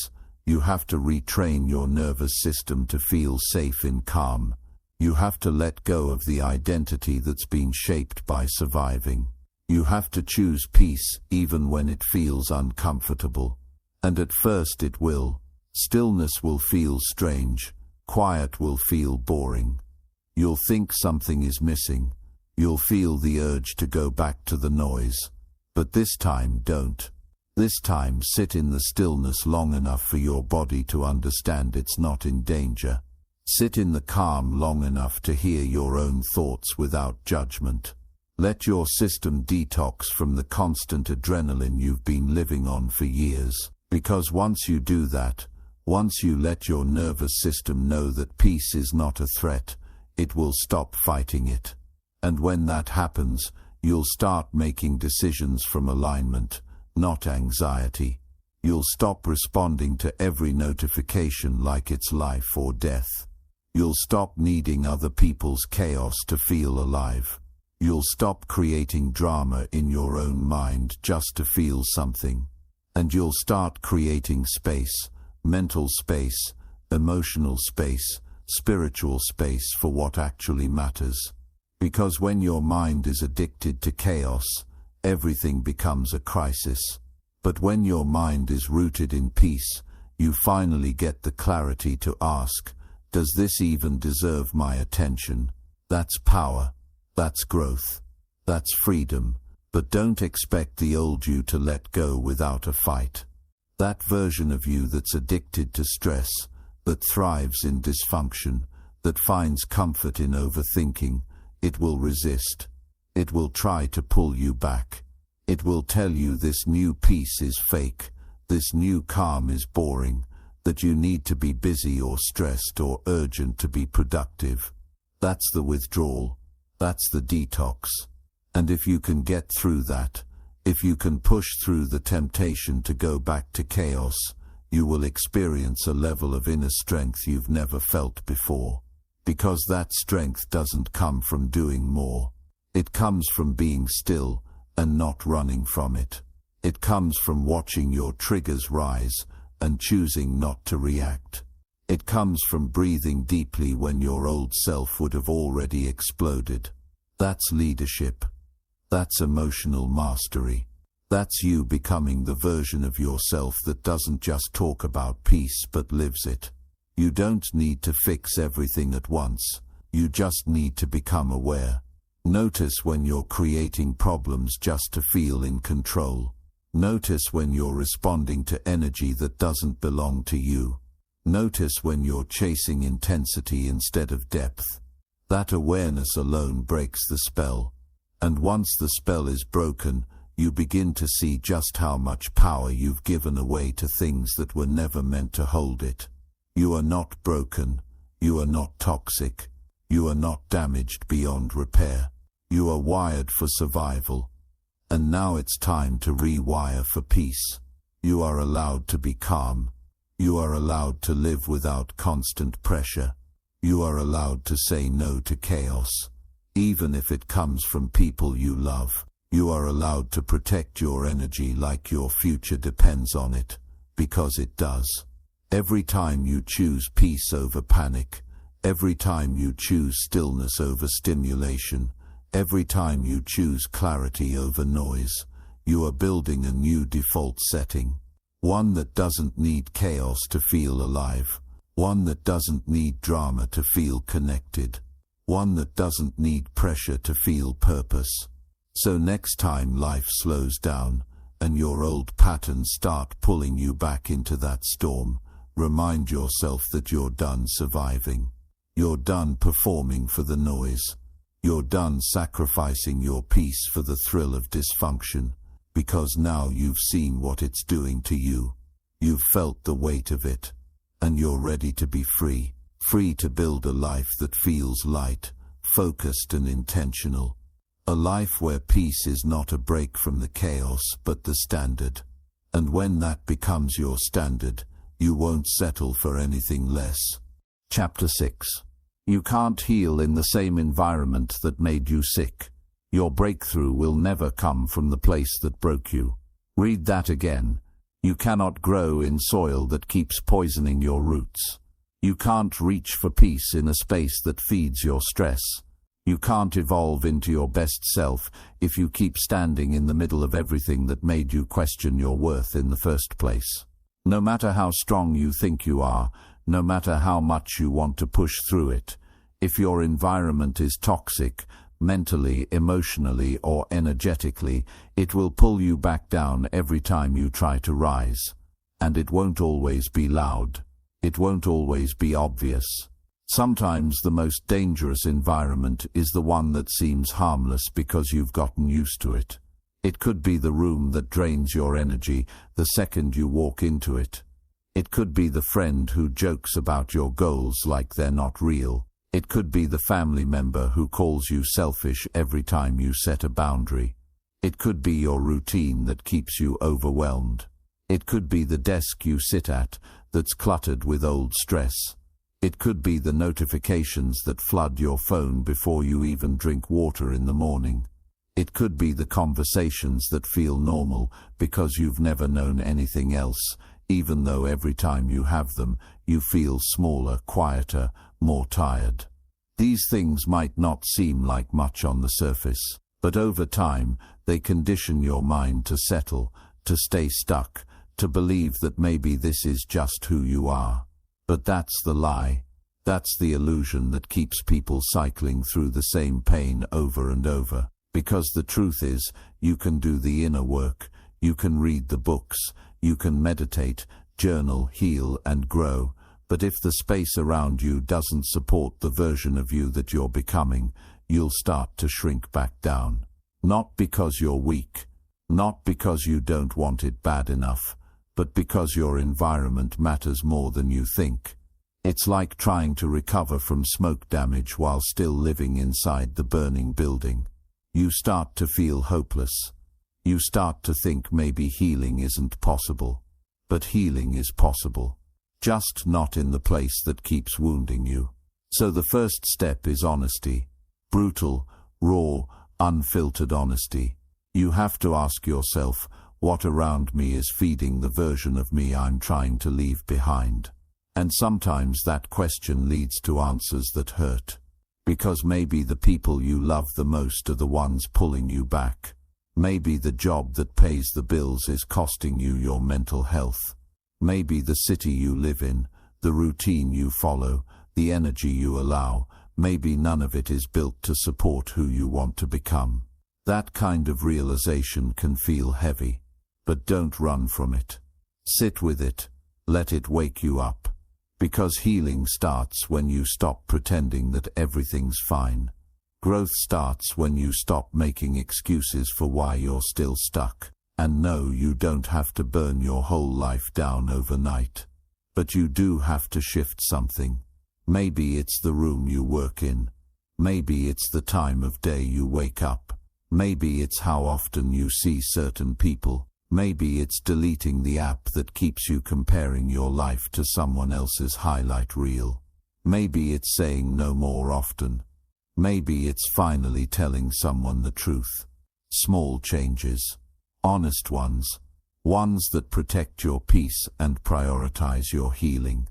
you have to retrain your nervous system to feel safe in calm. You have to let go of the identity that's been shaped by surviving. You have to choose peace even when it feels uncomfortable. And at first it will. Stillness will feel strange. Quiet will feel boring. You'll think something is missing. You'll feel the urge to go back to the noise. But this time don't. This time sit in the stillness long enough for your body to understand it's not in danger. Sit in the calm long enough to hear your own thoughts without judgment. Let your system detox from the constant adrenaline you've been living on for years. Because once you do that, once you let your nervous system know that peace is not a threat, it will stop fighting it. And when that happens, you'll start making decisions from alignment, not anxiety. You'll stop responding to every notification like it's life or death. You'll stop needing other people's chaos to feel alive. You'll stop creating drama in your own mind just to feel something. And you'll start creating space, mental space, emotional space, spiritual space for what actually matters. Because when your mind is addicted to chaos, everything becomes a crisis. But when your mind is rooted in peace, you finally get the clarity to ask, does this even deserve my attention? That's power. That's growth. That's freedom. But don't expect the old you to let go without a fight. That version of you that's addicted to stress, that thrives in dysfunction, that finds comfort in overthinking, it will resist. It will try to pull you back. It will tell you this new peace is fake, this new calm is boring, that you need to be busy or stressed or urgent to be productive. That's the withdrawal. That's the detox. And if you can get through that, if you can push through the temptation to go back to chaos, you will experience a level of inner strength you've never felt before. Because that strength doesn't come from doing more. It comes from being still and not running from it. It comes from watching your triggers rise and choosing not to react. It comes from breathing deeply when your old self would have already exploded. That's leadership. That's emotional mastery. That's you becoming the version of yourself that doesn't just talk about peace but lives it. You don't need to fix everything at once. You just need to become aware. Notice when you're creating problems just to feel in control. Notice when you're responding to energy that doesn't belong to you. Notice when you're chasing intensity instead of depth. That awareness alone breaks the spell. And once the spell is broken, you begin to see just how much power you've given away to things that were never meant to hold it. You are not broken. You are not toxic. You are not damaged beyond repair. You are wired for survival. And now it's time to rewire for peace. You are allowed to be calm. You are allowed to live without constant pressure. You are allowed to say no to chaos, even if it comes from people you love. You are allowed to protect your energy like your future depends on it, because it does. Every time you choose peace over panic, every time you choose stillness over stimulation, every time you choose clarity over noise, you are building a new default setting. One that doesn't need chaos to feel alive. One that doesn't need drama to feel connected. One that doesn't need pressure to feel purpose. So next time life slows down and your old patterns start pulling you back into that storm, remind yourself that you're done surviving. You're done performing for the noise. You're done sacrificing your peace for the thrill of dysfunction, because now you've seen what it's doing to you. You've felt the weight of it, and you're ready to be free. Free to build a life that feels light, focused and intentional. A life where peace is not a break from the chaos but the standard. And when that becomes your standard, you won't settle for anything less. Chapter 6. You can't heal in the same environment that made you sick. Your breakthrough will never come from the place that broke you. Read that again. You cannot grow in soil that keeps poisoning your roots. You can't reach for peace in a space that feeds your stress. You can't evolve into your best self if you keep standing in the middle of everything that made you question your worth in the first place. No matter how strong you think you are, no matter how much you want to push through it, if your environment is toxic, mentally, emotionally, or energetically, it will pull you back down every time you try to rise. And it won't always be loud. It won't always be obvious. Sometimes the most dangerous environment is the one that seems harmless because you've gotten used to it. It could be the room that drains your energy the second you walk into it. It could be the friend who jokes about your goals like they're not real. It could be the family member who calls you selfish every time you set a boundary. It could be your routine that keeps you overwhelmed. It could be the desk you sit at that's cluttered with old stress. It could be the notifications that flood your phone before you even drink water in the morning. It could be the conversations that feel normal because you've never known anything else, even though every time you have them, you feel smaller, quieter, more tired. These things might not seem like much on the surface, but over time, they condition your mind to settle, to stay stuck, to believe that maybe this is just who you are. But that's the lie. That's the illusion that keeps people cycling through the same pain over and over. Because the truth is, you can do the inner work, you can read the books, you can meditate, journal, heal, and grow. But if the space around you doesn't support the version of you that you're becoming, you'll start to shrink back down. Not because you're weak, not because you don't want it bad enough, but because your environment matters more than you think. It's like trying to recover from smoke damage while still living inside the burning building. You start to feel hopeless. You start to think maybe healing isn't possible. But healing is possible. Just not in the place that keeps wounding you. So the first step is honesty. Brutal, raw, unfiltered honesty. You have to ask yourself, what around me is feeding the version of me I'm trying to leave behind? And sometimes that question leads to answers that hurt. Because maybe the people you love the most are the ones pulling you back. Maybe the job that pays the bills is costing you your mental health. Maybe the city you live in, the routine you follow, the energy you allow, maybe none of it is built to support who you want to become. That kind of realization can feel heavy. But don't run from it. Sit with it. Let it wake you up. Because healing starts when you stop pretending that everything's fine. Growth starts when you stop making excuses for why you're still stuck. And no, you don't have to burn your whole life down overnight. But you do have to shift something. Maybe it's the room you work in. Maybe it's the time of day you wake up. Maybe it's how often you see certain people. Maybe it's deleting the app that keeps you comparing your life to someone else's highlight reel. Maybe it's saying no more often. Maybe it's finally telling someone the truth. Small changes. Honest ones. Ones that protect your peace and prioritize your healing.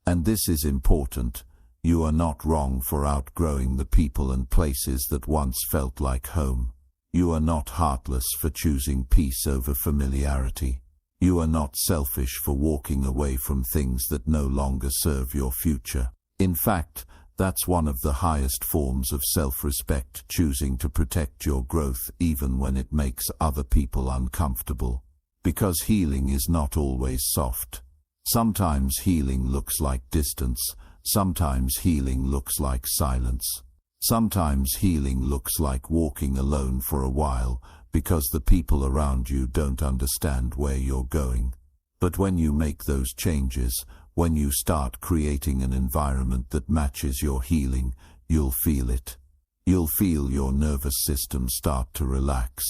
And this is important. You are not wrong for outgrowing the people and places that once felt like home. You are not heartless for choosing peace over familiarity. You are not selfish for walking away from things that no longer serve your future. In fact, that's one of the highest forms of self-respect, choosing to protect your growth even when it makes other people uncomfortable. Because healing is not always soft. Sometimes healing looks like distance. Sometimes healing looks like silence. Sometimes healing looks like walking alone for a while because the people around you don't understand where you're going. But when you make those changes, when you start creating an environment that matches your healing, you'll feel it. You'll feel your nervous system start to relax.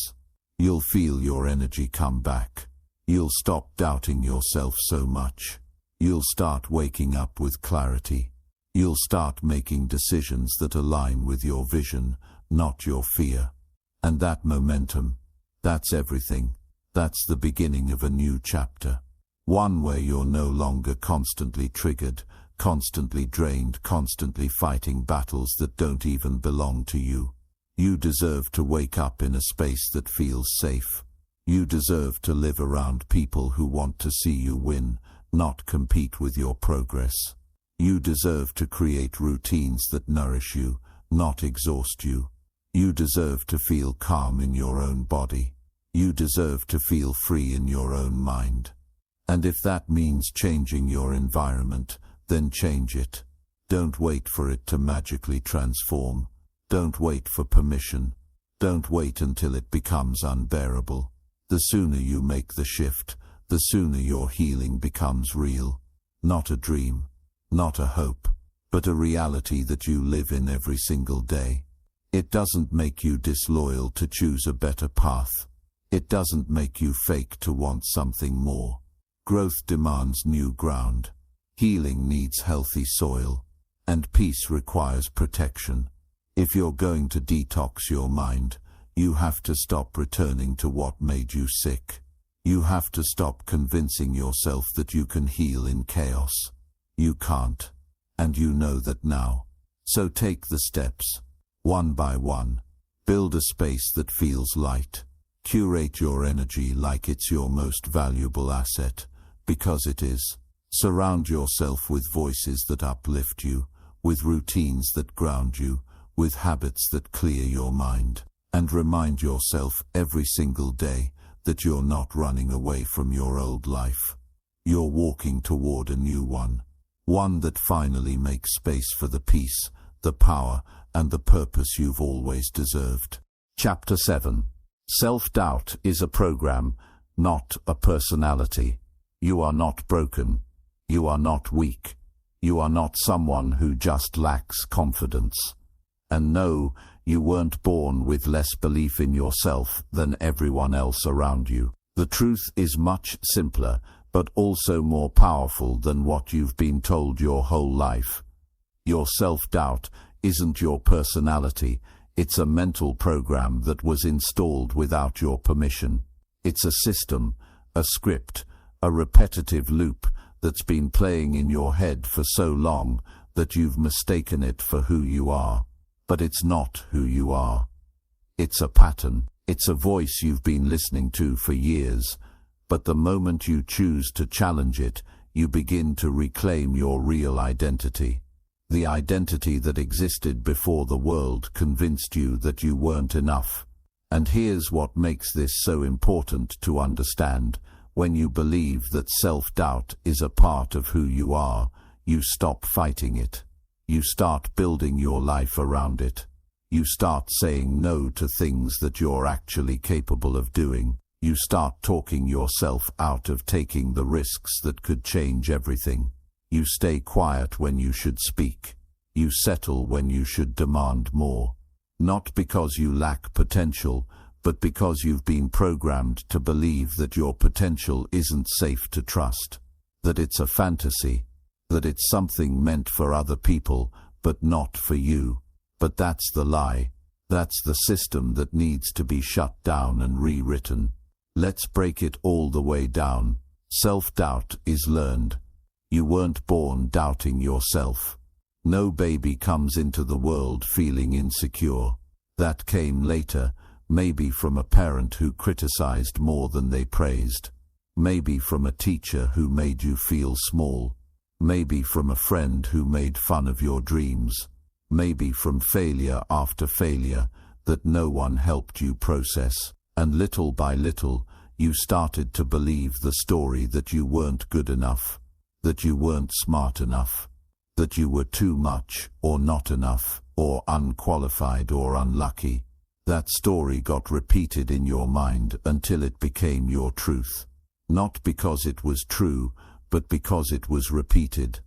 You'll feel your energy come back. You'll stop doubting yourself so much. You'll start waking up with clarity. You'll start making decisions that align with your vision, not your fear. And that momentum, that's everything. That's the beginning of a new chapter. One where you're no longer constantly triggered, constantly drained, constantly fighting battles that don't even belong to you. You deserve to wake up in a space that feels safe. You deserve to live around people who want to see you win, not compete with your progress. You deserve to create routines that nourish you, not exhaust you. You deserve to feel calm in your own body. You deserve to feel free in your own mind. And if that means changing your environment, then change it. Don't wait for it to magically transform. Don't wait for permission. Don't wait until it becomes unbearable. The sooner you make the shift, the sooner your healing becomes real. Not a dream, not a hope, but a reality that you live in every single day. It doesn't make you disloyal to choose a better path. It doesn't make you fake to want something more. Growth demands new ground. Healing needs healthy soil. And peace requires protection. If you're going to detox your mind, you have to stop returning to what made you sick. You have to stop convincing yourself that you can heal in chaos. You can't. And you know that now. So take the steps. One by one. Build a space that feels light. Curate your energy like it's your most valuable asset, because it is. Surround yourself with voices that uplift you, with routines that ground you, with habits that clear your mind. And remind yourself every single day that you're not running away from your old life. You're walking toward a new one. One that finally makes space for the peace, the power, and the purpose you've always deserved. Chapter 7. Self-doubt is a program, not a personality. You are not broken. You are not weak. You are not someone who just lacks confidence. And no, you weren't born with less belief in yourself than everyone else around you. The truth is much simpler, but also more powerful than what you've been told your whole life. Your self-doubt isn't your personality. It's a mental program that was installed without your permission. It's a system, a script, a repetitive loop that's been playing in your head for so long that you've mistaken it for who you are. But it's not who you are. It's a pattern. It's a voice you've been listening to for years. But the moment you choose to challenge it, you begin to reclaim your real identity. The identity that existed before the world convinced you that you weren't enough. And here's what makes this so important to understand. When you believe that self-doubt is a part of who you are, you stop fighting it. You start building your life around it. You start saying no to things that you're actually capable of doing. You start talking yourself out of taking the risks that could change everything. You stay quiet when you should speak. You settle when you should demand more. Not because you lack potential, but because you've been programmed to believe that your potential isn't safe to trust. That it's a fantasy. That it's something meant for other people, but not for you. But that's the lie. That's the system that needs to be shut down and rewritten. Let's break it all the way down. Self-doubt is learned. You weren't born doubting yourself. No baby comes into the world feeling insecure. That came later, maybe from a parent who criticized more than they praised. Maybe from a teacher who made you feel small. Maybe from a friend who made fun of your dreams. Maybe from failure after failure that no one helped you process. And little by little, you started to believe the story that you weren't good enough. That you weren't smart enough, that you were too much, or not enough, or unqualified or unlucky. That story got repeated in your mind until it became your truth. Not because it was true, but because it was repeated.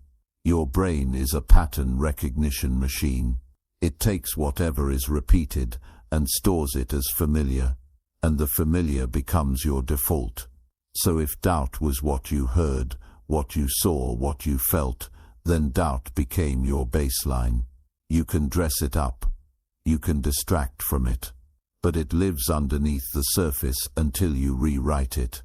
Your brain is a pattern recognition machine. It takes whatever is repeated and stores it as familiar, and the familiar becomes your default. So if doubt was what you heard, what you saw, what you felt, then doubt became your baseline. You can dress it up. You can distract from it. But it lives underneath the surface until you rewrite it.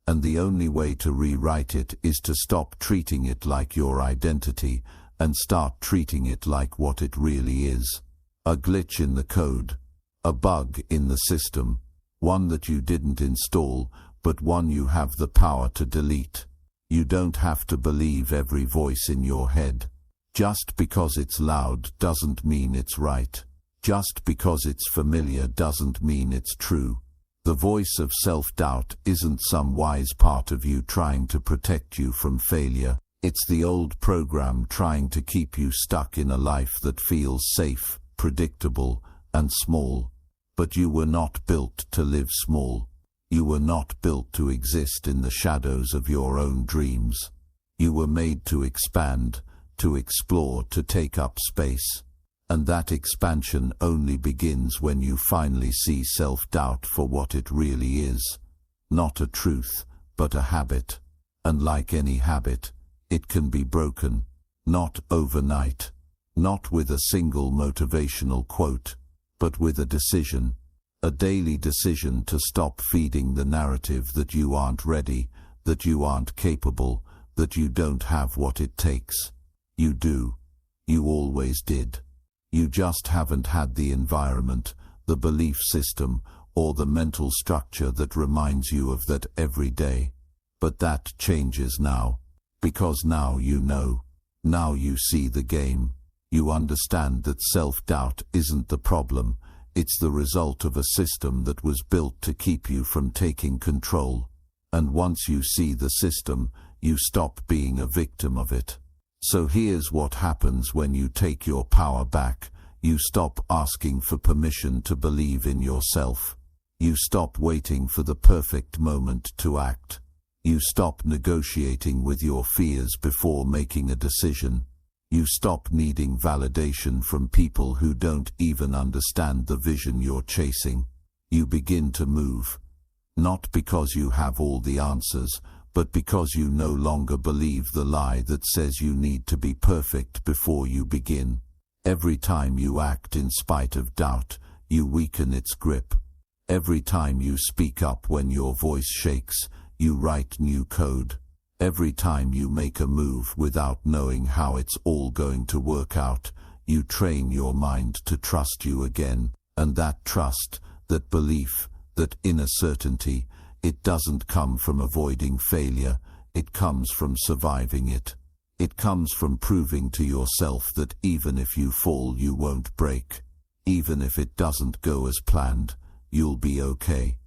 And the only way to rewrite it is to stop treating it like your identity and start treating it like what it really is. A glitch in the code, a bug in the system, one that you didn't install, but one you have the power to delete. You don't have to believe every voice in your head. Just because it's loud doesn't mean it's right. Just because it's familiar doesn't mean it's true. The voice of self-doubt isn't some wise part of you trying to protect you from failure. It's the old program trying to keep you stuck in a life that feels safe, predictable, and small. But you were not built to live small. You were not built to exist in the shadows of your own dreams. You were made to expand, to explore, to take up space. And that expansion only begins when you finally see self-doubt for what it really is. Not a truth, but a habit. And like any habit, it can be broken. Not overnight. Not with a single motivational quote, but with a decision. A daily decision to stop feeding the narrative that you aren't ready, that you aren't capable, that you don't have what it takes. You do. You always did. You just haven't had the environment, the belief system, or the mental structure that reminds you of that every day. But that changes now. Because now you know. Now you see the game. You understand that self-doubt isn't the problem. It's the result of a system that was built to keep you from taking control. And once you see the system, you stop being a victim of it. So here's what happens when you take your power back. You stop asking for permission to believe in yourself. You stop waiting for the perfect moment to act. You stop negotiating with your fears before making a decision. You stop needing validation from people who don't even understand the vision you're chasing. You begin to move. Not because you have all the answers, but because you no longer believe the lie that says you need to be perfect before you begin. Every time you act in spite of doubt, you weaken its grip. Every time you speak up when your voice shakes, you write new code. Every time you make a move without knowing how it's all going to work out, you train your mind to trust you again. And that trust, that belief, that inner certainty, it doesn't come from avoiding failure, it comes from surviving it. It comes from proving to yourself that even if you fall, you won't break. Even if it doesn't go as planned, you'll be okay.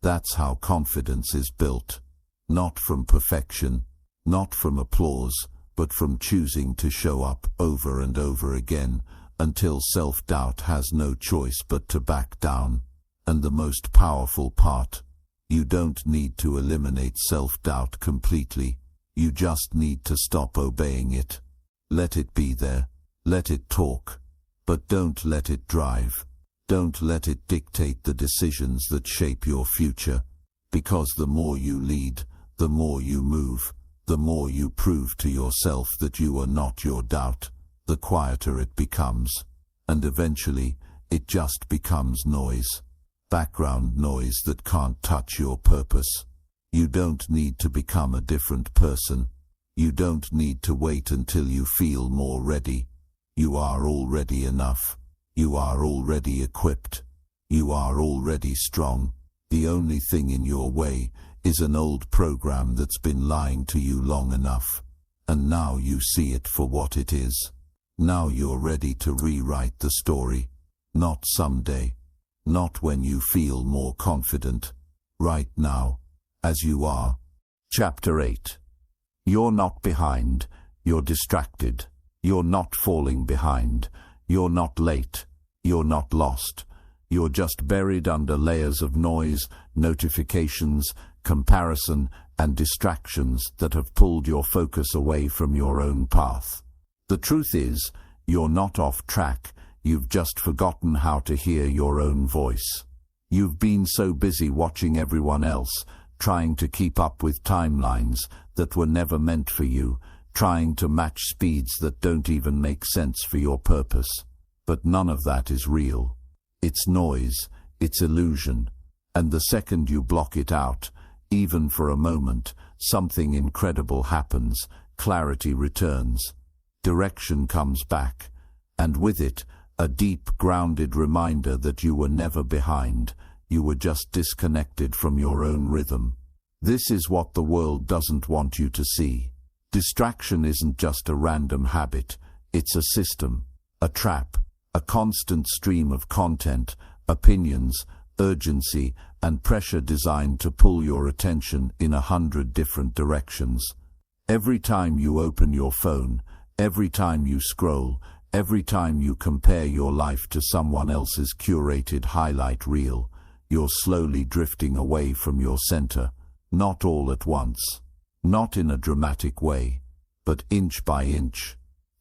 That's how confidence is built. Not from perfection, not from applause, but from choosing to show up over and over again until self-doubt has no choice but to back down. And the most powerful part, you don't need to eliminate self-doubt completely. You just need to stop obeying it. Let it be there. Let it talk. But don't let it drive. Don't let it dictate the decisions that shape your future. Because the more you lead, the more you move, the more you prove to yourself that you are not your doubt, the quieter it becomes. And eventually, it just becomes noise. Background noise that can't touch your purpose. You don't need to become a different person. You don't need to wait until you feel more ready. You are already enough. You are already equipped. You are already strong. The only thing in your way is an old program that's been lying to you long enough. And now you see it for what it is. Now you're ready to rewrite the story. Not someday. Not when you feel more confident. Right now. As you are. Chapter 8. You're not behind. You're distracted. You're not falling behind. You're not late. You're not lost. You're just buried under layers of noise, notifications, comparison, and distractions that have pulled your focus away from your own path. The truth is, you're not off track. You've just forgotten how to hear your own voice. You've been so busy watching everyone else, trying to keep up with timelines that were never meant for you, trying to match speeds that don't even make sense for your purpose. But none of that is real. It's noise, it's illusion. And the second you block it out, Even for a moment, something incredible happens, clarity returns, direction comes back, and with it, a deep, grounded reminder that you were never behind, you were just disconnected from your own rhythm. This is what the world doesn't want you to see. Distraction isn't just a random habit, it's a system, a trap, a constant stream of content, opinions, urgency, and pressure designed to pull your attention in 100 different directions. Every time you open your phone, every time you scroll, every time you compare your life to someone else's curated highlight reel, you're slowly drifting away from your center, not all at once, not in a dramatic way, but inch by inch,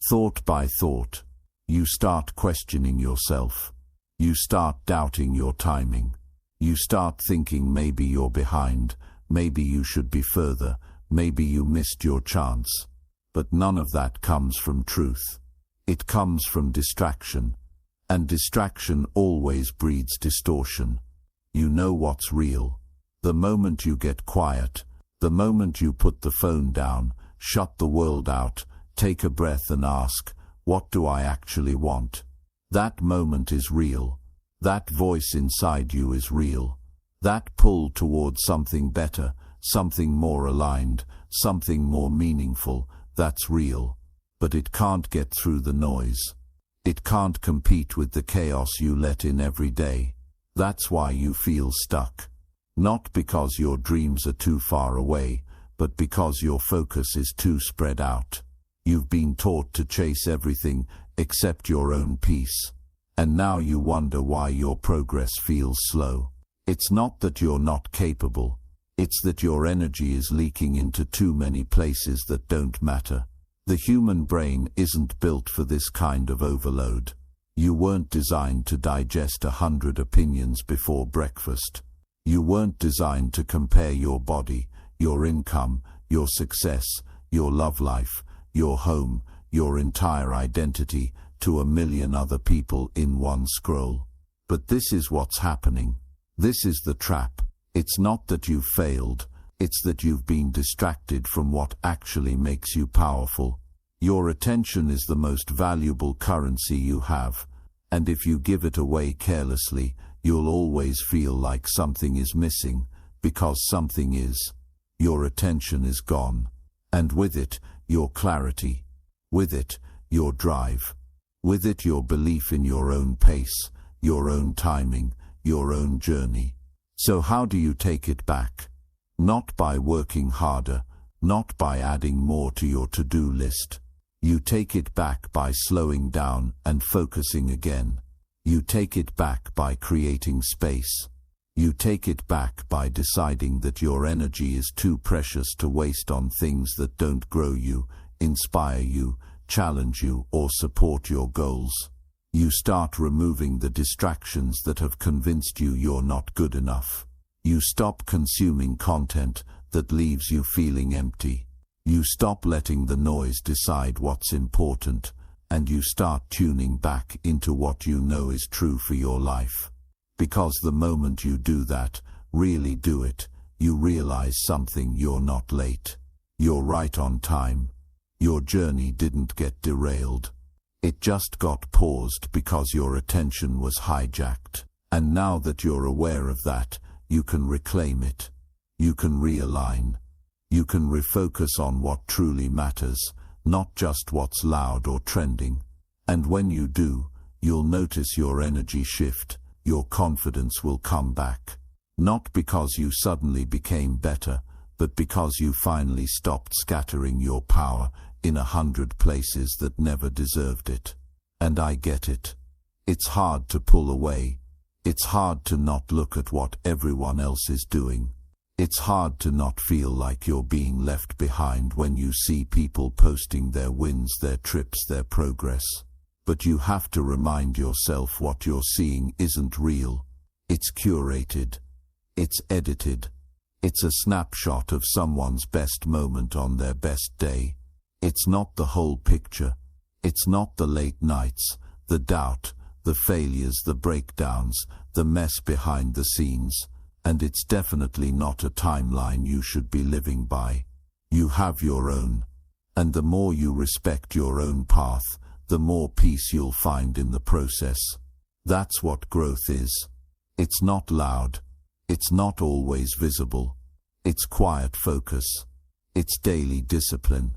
thought by thought. You start questioning yourself. You start doubting your timing. You start thinking maybe you're behind, maybe you should be further, maybe you missed your chance. But none of that comes from truth. It comes from distraction, and distraction always breeds distortion. You know what's real. The moment you get quiet, the moment you put the phone down, shut the world out, take a breath and ask, what do I actually want? That moment is real. That voice inside you is real. That pull towards something better, something more aligned, something more meaningful, that's real. But it can't get through the noise. It can't compete with the chaos you let in every day. That's why you feel stuck. Not because your dreams are too far away, but because your focus is too spread out. You've been taught to chase everything except your own peace. And now you wonder why your progress feels slow. It's not that you're not capable. It's that your energy is leaking into too many places that don't matter. The human brain isn't built for this kind of overload. You weren't designed to digest 100 opinions before breakfast. You weren't designed to compare your body, your income, your success, your love life, your home, your entire identity to a million other people in one scroll. But this is what's happening. This is the trap. It's not that you've failed. It's that you've been distracted from what actually makes you powerful. Your attention is the most valuable currency you have, and if you give it away carelessly, you'll always feel like something is missing, because something is. Your attention is gone, and with it, your clarity. With it, your drive. With it, your belief in your own pace, your own timing, your own journey. So how do you take it back? Not by working harder, not by adding more to your to-do list. You take it back by slowing down and focusing again. You take it back by creating space. You take it back by deciding that your energy is too precious to waste on things that don't grow you, inspire you, challenge you, or support your goals. You start removing the distractions that have convinced you you're not good enough. You stop consuming content that leaves you feeling empty. You stop letting the noise decide what's important, and you start tuning back into what you know is true for your life. Because the moment you do that, really do it, you realize something: you're not late. You're right on time. Your journey didn't get derailed. It just got paused because your attention was hijacked. And now that you're aware of that, you can reclaim it. You can realign. You can refocus on what truly matters, not just what's loud or trending. And when you do, you'll notice your energy shift, your confidence will come back. Not because you suddenly became better, but because you finally stopped scattering your power in 100 places that never deserved it. And I get it. It's hard to pull away. It's hard to not look at what everyone else is doing. It's hard to not feel like you're being left behind when you see people posting their wins, their trips, their progress. But you have to remind yourself what you're seeing isn't real. It's curated. It's edited. It's a snapshot of someone's best moment on their best day. It's not the whole picture. It's not the late nights, the doubt, the failures, the breakdowns, the mess behind the scenes. And it's definitely not a timeline you should be living by. You have your own. And the more you respect your own path, the more peace you'll find in the process. That's what growth is. It's not loud. It's not always visible. It's quiet focus. It's daily discipline.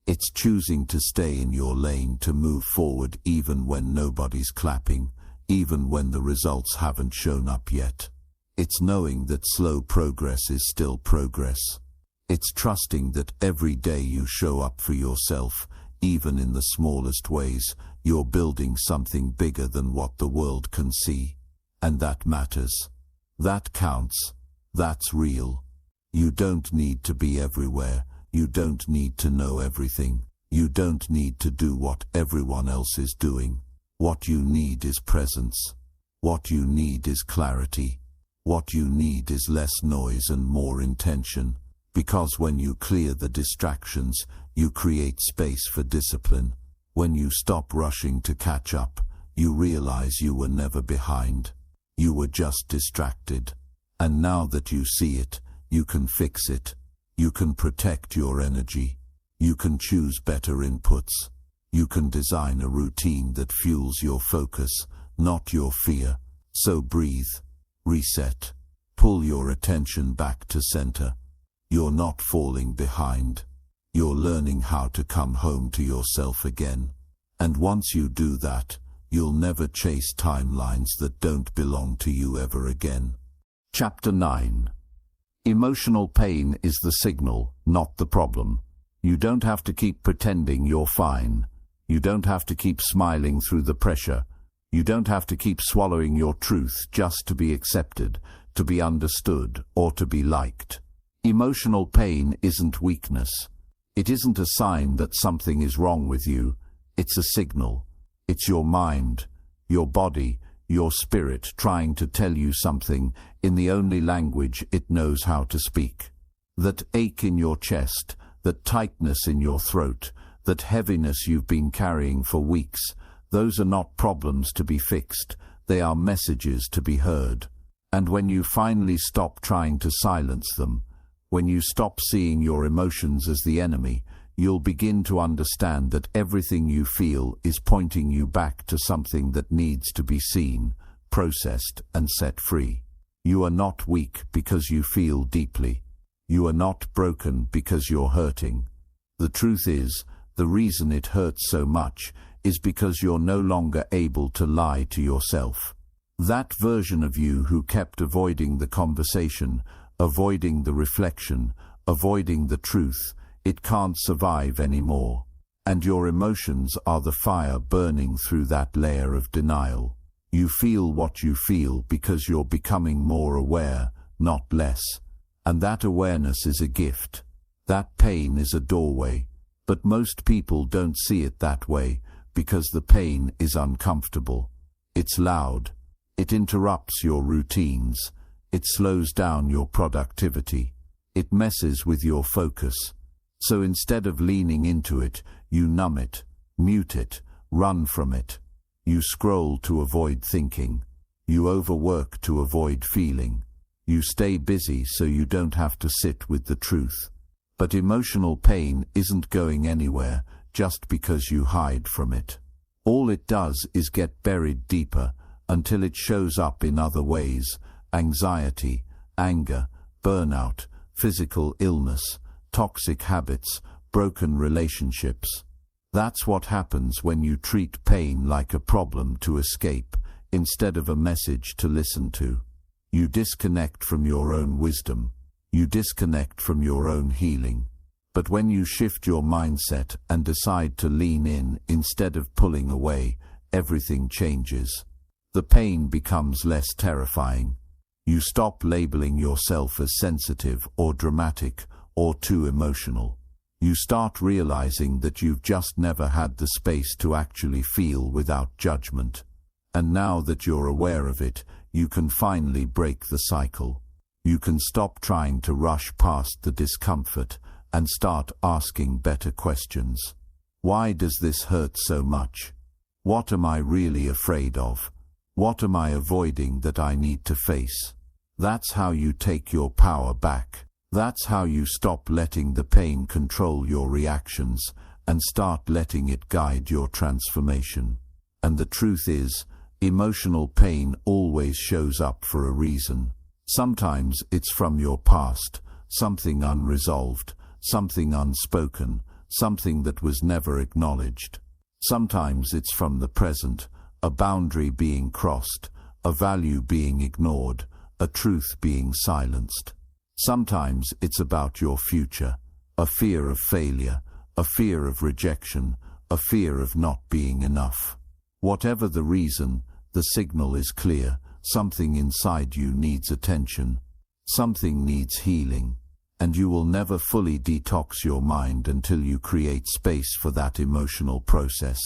It's choosing to stay in your lane, to move forward even when nobody's clapping, even when the results haven't shown up yet. It's knowing that slow progress is still progress. It's trusting that every day you show up for yourself, even in the smallest ways, you're building something bigger than what the world can see. And that matters. That counts. That's real. You don't need to be everywhere. You don't need to know everything. You don't need to do what everyone else is doing. What you need is presence. What you need is clarity. What you need is less noise and more intention. Because when you clear the distractions, you create space for discipline. When you stop rushing to catch up, you realize you were never behind. You were just distracted. And now that you see it, you can fix it. You can protect your energy. You can choose better inputs. You can design a routine that fuels your focus, not your fear. So breathe, reset, pull your attention back to center. You're not falling behind. You're learning how to come home to yourself again. And once you do that, you'll never chase timelines that don't belong to you ever again. Chapter 9. Emotional pain is the signal, not the problem. You don't have to keep pretending you're fine. You don't have to keep smiling through the pressure. You don't have to keep swallowing your truth just to be accepted, to be understood, or to be liked. Emotional pain isn't weakness. It isn't a sign that something is wrong with you. It's a signal. It's your mind, your body, your spirit trying to tell you something in the only language it knows how to speak. That ache in your chest, that tightness in your throat, that heaviness you've been carrying for weeks, those are not problems to be fixed. They are messages to be heard. And when you finally stop trying to silence them, when you stop seeing your emotions as the enemy, you'll begin to understand that everything you feel is pointing you back to something that needs to be seen, processed, and set free. You are not weak because you feel deeply. You are not broken because you're hurting. The truth is, the reason it hurts so much is because you're no longer able to lie to yourself. That version of you who kept avoiding the conversation, avoiding the reflection, avoiding the truth, it can't survive anymore. And your emotions are the fire burning through that layer of denial. You feel what you feel because you're becoming more aware, not less. And that awareness is a gift. That pain is a doorway. But most people don't see it that way because the pain is uncomfortable. It's loud. It interrupts your routines. It slows down your productivity. It messes with your focus. So instead of leaning into it, you numb it, mute it, run from it. You scroll to avoid thinking. You overwork to avoid feeling. You stay busy so you don't have to sit with the truth. But emotional pain isn't going anywhere just because you hide from it. All it does is get buried deeper until it shows up in other ways: anxiety, anger, burnout, physical illness, toxic habits, broken relationships. That's what happens when you treat pain like a problem to escape instead of a message to listen to. You disconnect from your own wisdom. You disconnect from your own healing. But when you shift your mindset and decide to lean in instead of pulling away, everything changes. The pain becomes less terrifying. You stop labeling yourself as sensitive or dramatic or too emotional. You start realizing that you've just never had the space to actually feel without judgment. And now that you're aware of it, you can finally break the cycle. You can stop trying to rush past the discomfort and start asking better questions. Why does this hurt so much? What am I really afraid of? What am I avoiding that I need to face? That's how you take your power back. That's how you stop letting the pain control your reactions and start letting it guide your transformation. And the truth is, emotional pain always shows up for a reason. Sometimes it's from your past, something unresolved, something unspoken, something that was never acknowledged. Sometimes it's from the present, a boundary being crossed, a value being ignored, a truth being silenced. Sometimes it's about your future, a fear of failure, a fear of rejection, a fear of not being enough. Whatever the reason, the signal is clear. Something inside you needs attention. Something needs healing. And you will never fully detox your mind until you create space for that emotional process.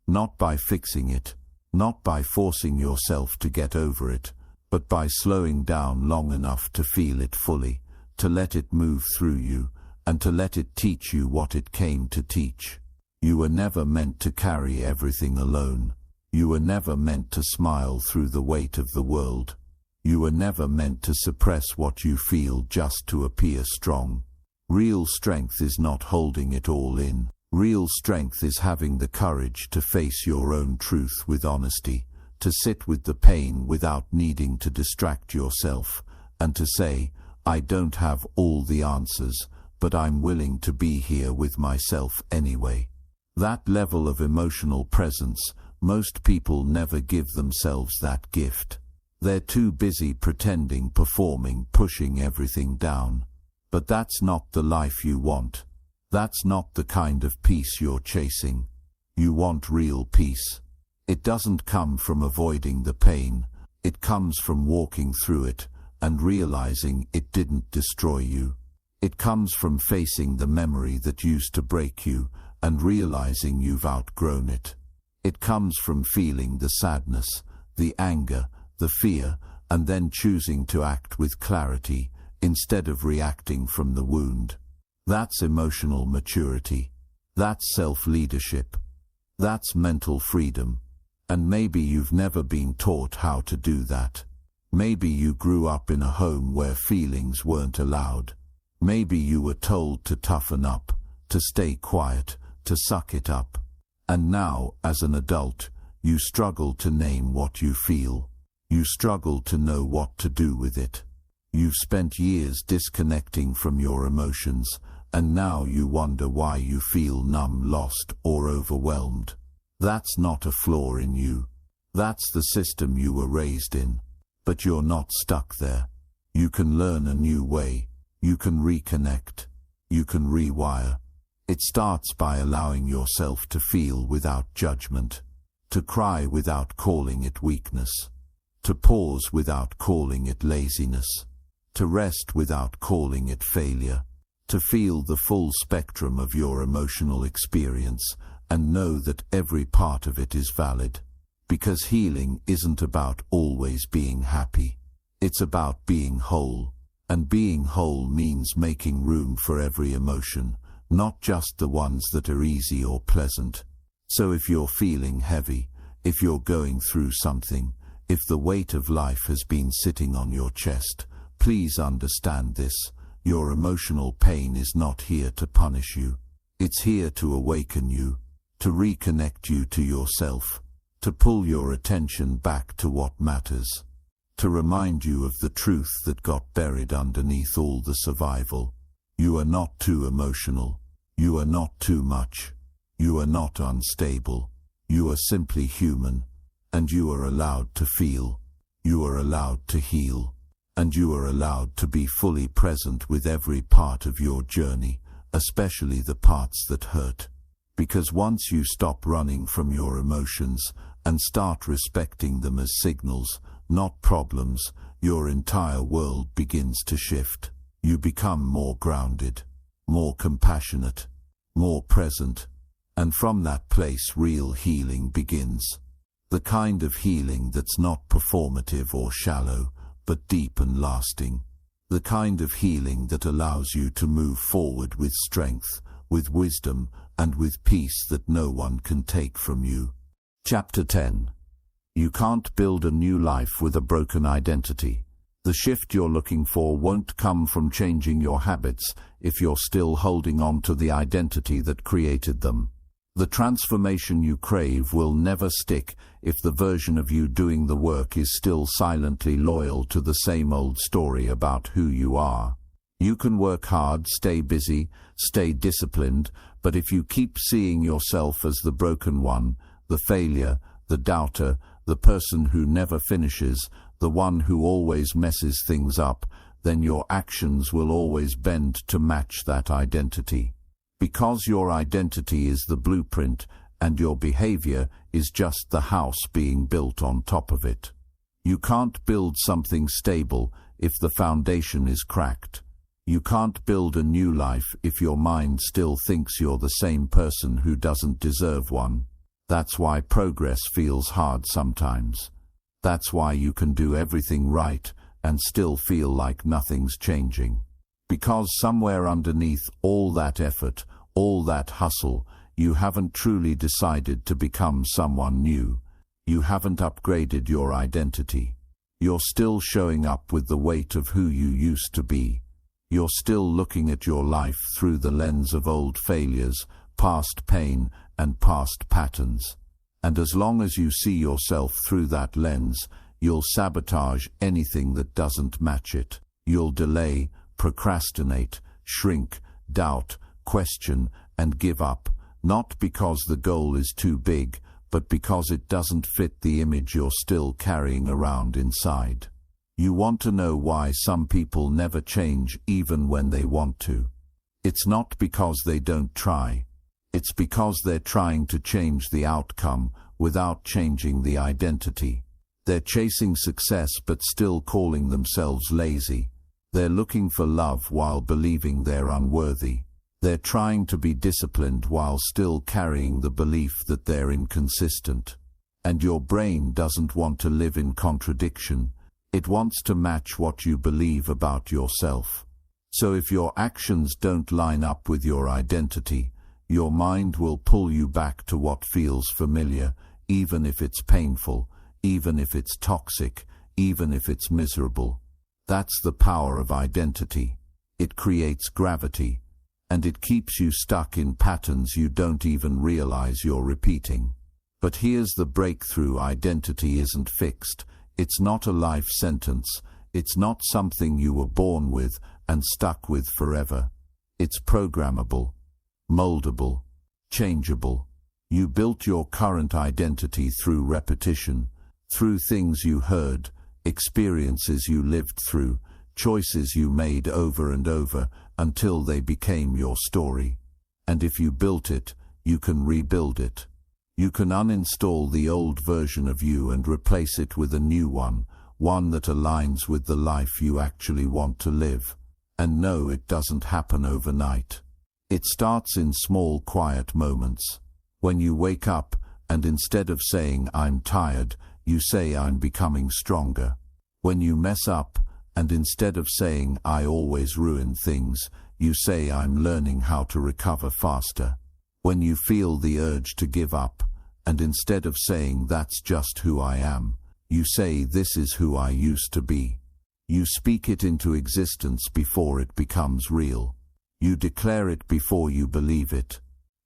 Not by fixing it, not by forcing yourself to get over it, but by slowing down long enough to feel it fully, to let it move through you, and to let it teach you what it came to teach. You were never meant to carry everything alone. You were never meant to smile through the weight of the world. You were never meant to suppress what you feel just to appear strong. Real strength is not holding it all in. Real strength is having the courage to face your own truth with honesty, to sit with the pain without needing to distract yourself, and to say, I don't have all the answers, but I'm willing to be here with myself anyway. That level of emotional presence, most people never give themselves that gift. They're too busy pretending, performing, pushing everything down. But that's not the life you want. That's not the kind of peace you're chasing. You want real peace. It doesn't come from avoiding the pain. It comes from walking through it and realizing it didn't destroy you. It comes from facing the memory that used to break you and realizing you've outgrown it. It comes from feeling the sadness, the anger, the fear, and then choosing to act with clarity instead of reacting from the wound. That's emotional maturity. That's self-leadership. That's mental freedom. And maybe you've never been taught how to do that. Maybe you grew up in a home where feelings weren't allowed. Maybe you were told to toughen up, to stay quiet, to suck it up. And now, as an adult, you struggle to name what you feel. You struggle to know what to do with it. You've spent years disconnecting from your emotions, and now you wonder why you feel numb, lost, or overwhelmed. That's not a flaw in you. That's the system you were raised in. But you're not stuck there. You can learn a new way. You can reconnect. You can rewire. It starts by allowing yourself to feel without judgment, to cry without calling it weakness, to pause without calling it laziness, to rest without calling it failure, to feel the full spectrum of your emotional experience and know that every part of it is valid. Because healing isn't about always being happy. It's about being whole. And being whole means making room for every emotion, not just the ones that are easy or pleasant. So if you're feeling heavy, if you're going through something, if the weight of life has been sitting on your chest, please understand this. Your emotional pain is not here to punish you. It's here to awaken you, to reconnect you to yourself, to pull your attention back to what matters, to remind you of the truth that got buried underneath all the survival. You are not too emotional. You are not too much. You are not unstable. You are simply human, and you are allowed to feel. You are allowed to heal, and you are allowed to be fully present with every part of your journey, especially the parts that hurt. Because once you stop running from your emotions and start respecting them as signals, not problems, your entire world begins to shift. You become more grounded, more compassionate, more present, and from that place real healing begins. The kind of healing that's not performative or shallow, but deep and lasting. The kind of healing that allows you to move forward with strength, with wisdom, and with peace that no one can take from you. Chapter 10. You can't build a new life with a broken identity. The shift you're looking for won't come from changing your habits if you're still holding on to the identity that created them. The transformation you crave will never stick if the version of you doing the work is still silently loyal to the same old story about who you are. You can work hard, stay busy, stay disciplined, but if you keep seeing yourself as the broken one, the failure, the doubter, the person who never finishes, the one who always messes things up, then your actions will always bend to match that identity. Because your identity is the blueprint and your behavior is just the house being built on top of it. You can't build something stable if the foundation is cracked. You can't build a new life if your mind still thinks you're the same person who doesn't deserve one. That's why progress feels hard sometimes. That's why you can do everything right and still feel like nothing's changing. Because somewhere underneath all that effort, all that hustle, you haven't truly decided to become someone new. You haven't upgraded your identity. You're still showing up with the weight of who you used to be. You're still looking at your life through the lens of old failures, past pain, and past patterns. And as long as you see yourself through that lens, you'll sabotage anything that doesn't match it. You'll delay, procrastinate, shrink, doubt, question, and give up, not because the goal is too big, but because it doesn't fit the image you're still carrying around inside. You want to know why some people never change even when they want to. It's not because they don't try. It's because they're trying to change the outcome without changing the identity. They're chasing success but still calling themselves lazy. They're looking for love while believing they're unworthy. They're trying to be disciplined while still carrying the belief that they're inconsistent. And your brain doesn't want to live in contradiction. It wants to match what you believe about yourself. So if your actions don't line up with your identity, your mind will pull you back to what feels familiar, even if it's painful, even if it's toxic, even if it's miserable. That's the power of identity. It creates gravity, and it keeps you stuck in patterns you don't even realize you're repeating. But here's the breakthrough: identity isn't fixed. It's not a life sentence. It's not something you were born with and stuck with forever. It's programmable, moldable, changeable. You built your current identity through repetition, through things you heard, experiences you lived through, choices you made over and over until they became your story. And if you built it, you can rebuild it. You can uninstall the old version of you and replace it with a new one that aligns with the life you actually want to live. And no, it doesn't happen overnight. It starts in small, quiet moments. When you wake up, and instead of saying, "I'm tired," you say, "I'm becoming stronger." When you mess up, and instead of saying, "I always ruin things," you say, "I'm learning how to recover faster." When you feel the urge to give up, and instead of saying, "That's just who I am," you say, "This is who I used to be." You speak it into existence before it becomes real. You declare it before you believe it.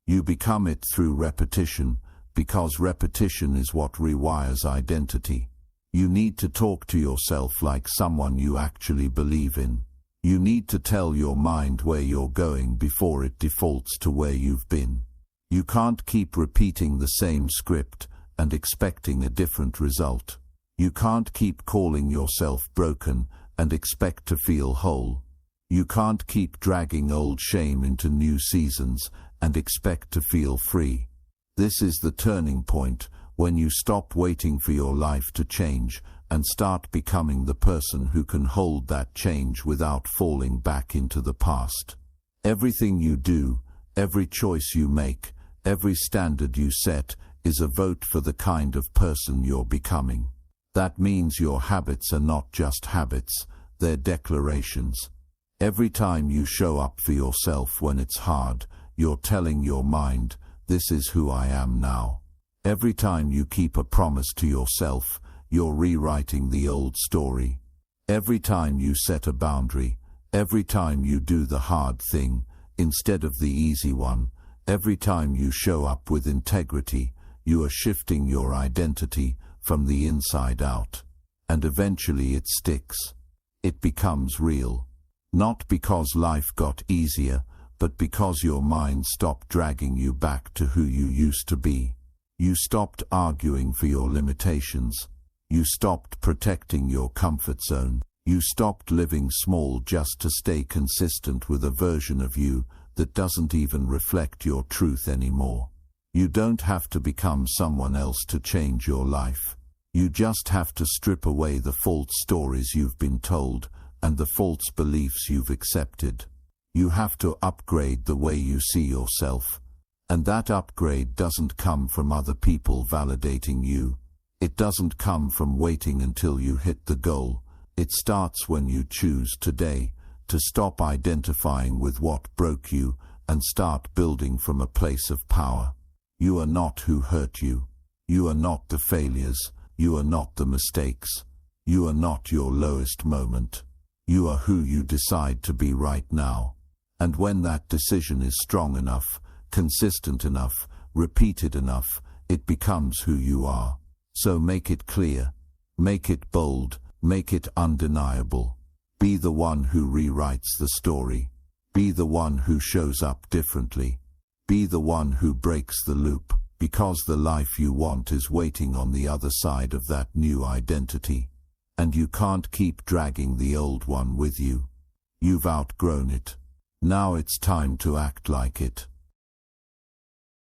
You become it through repetition, because repetition is what rewires identity. You need to talk to yourself like someone you actually believe in. You need to tell your mind where you're going before it defaults to where you've been. You can't keep repeating the same script and expecting a different result. You can't keep calling yourself broken and expect to feel whole. You can't keep dragging old shame into new seasons and expect to feel free. This is the turning point, when you stop waiting for your life to change and start becoming the person who can hold that change without falling back into the past. Everything you do, every choice you make, every standard you set is a vote for the kind of person you're becoming. That means your habits are not just habits, they're declarations. Every time you show up for yourself when it's hard, you're telling your mind, "This is who I am now." Every time you keep a promise to yourself, you're rewriting the old story. Every time you set a boundary, every time you do the hard thing instead of the easy one, every time you show up with integrity, you are shifting your identity from the inside out. And eventually it sticks. It becomes real. Not because life got easier, but because your mind stopped dragging you back to who you used to be. You stopped arguing for your limitations. You stopped protecting your comfort zone. You stopped living small just to stay consistent with a version of you that doesn't even reflect your truth anymore. You don't have to become someone else to change your life. You just have to strip away the false stories you've been told and the false beliefs you've accepted. You have to upgrade the way you see yourself. And that upgrade doesn't come from other people validating you. It doesn't come from waiting until you hit the goal. It starts when you choose today to stop identifying with what broke you and start building from a place of power. You are not who hurt you. You are not the failures. You are not the mistakes. You are not your lowest moment. You are who you decide to be right now. And when that decision is strong enough, consistent enough, repeated enough, it becomes who you are. So make it clear. Make it bold. Make it undeniable. Be the one who rewrites the story. Be the one who shows up differently. Be the one who breaks the loop, because the life you want is waiting on the other side of that new identity. And you can't keep dragging the old one with you. You've outgrown it. Now it's time to act like it.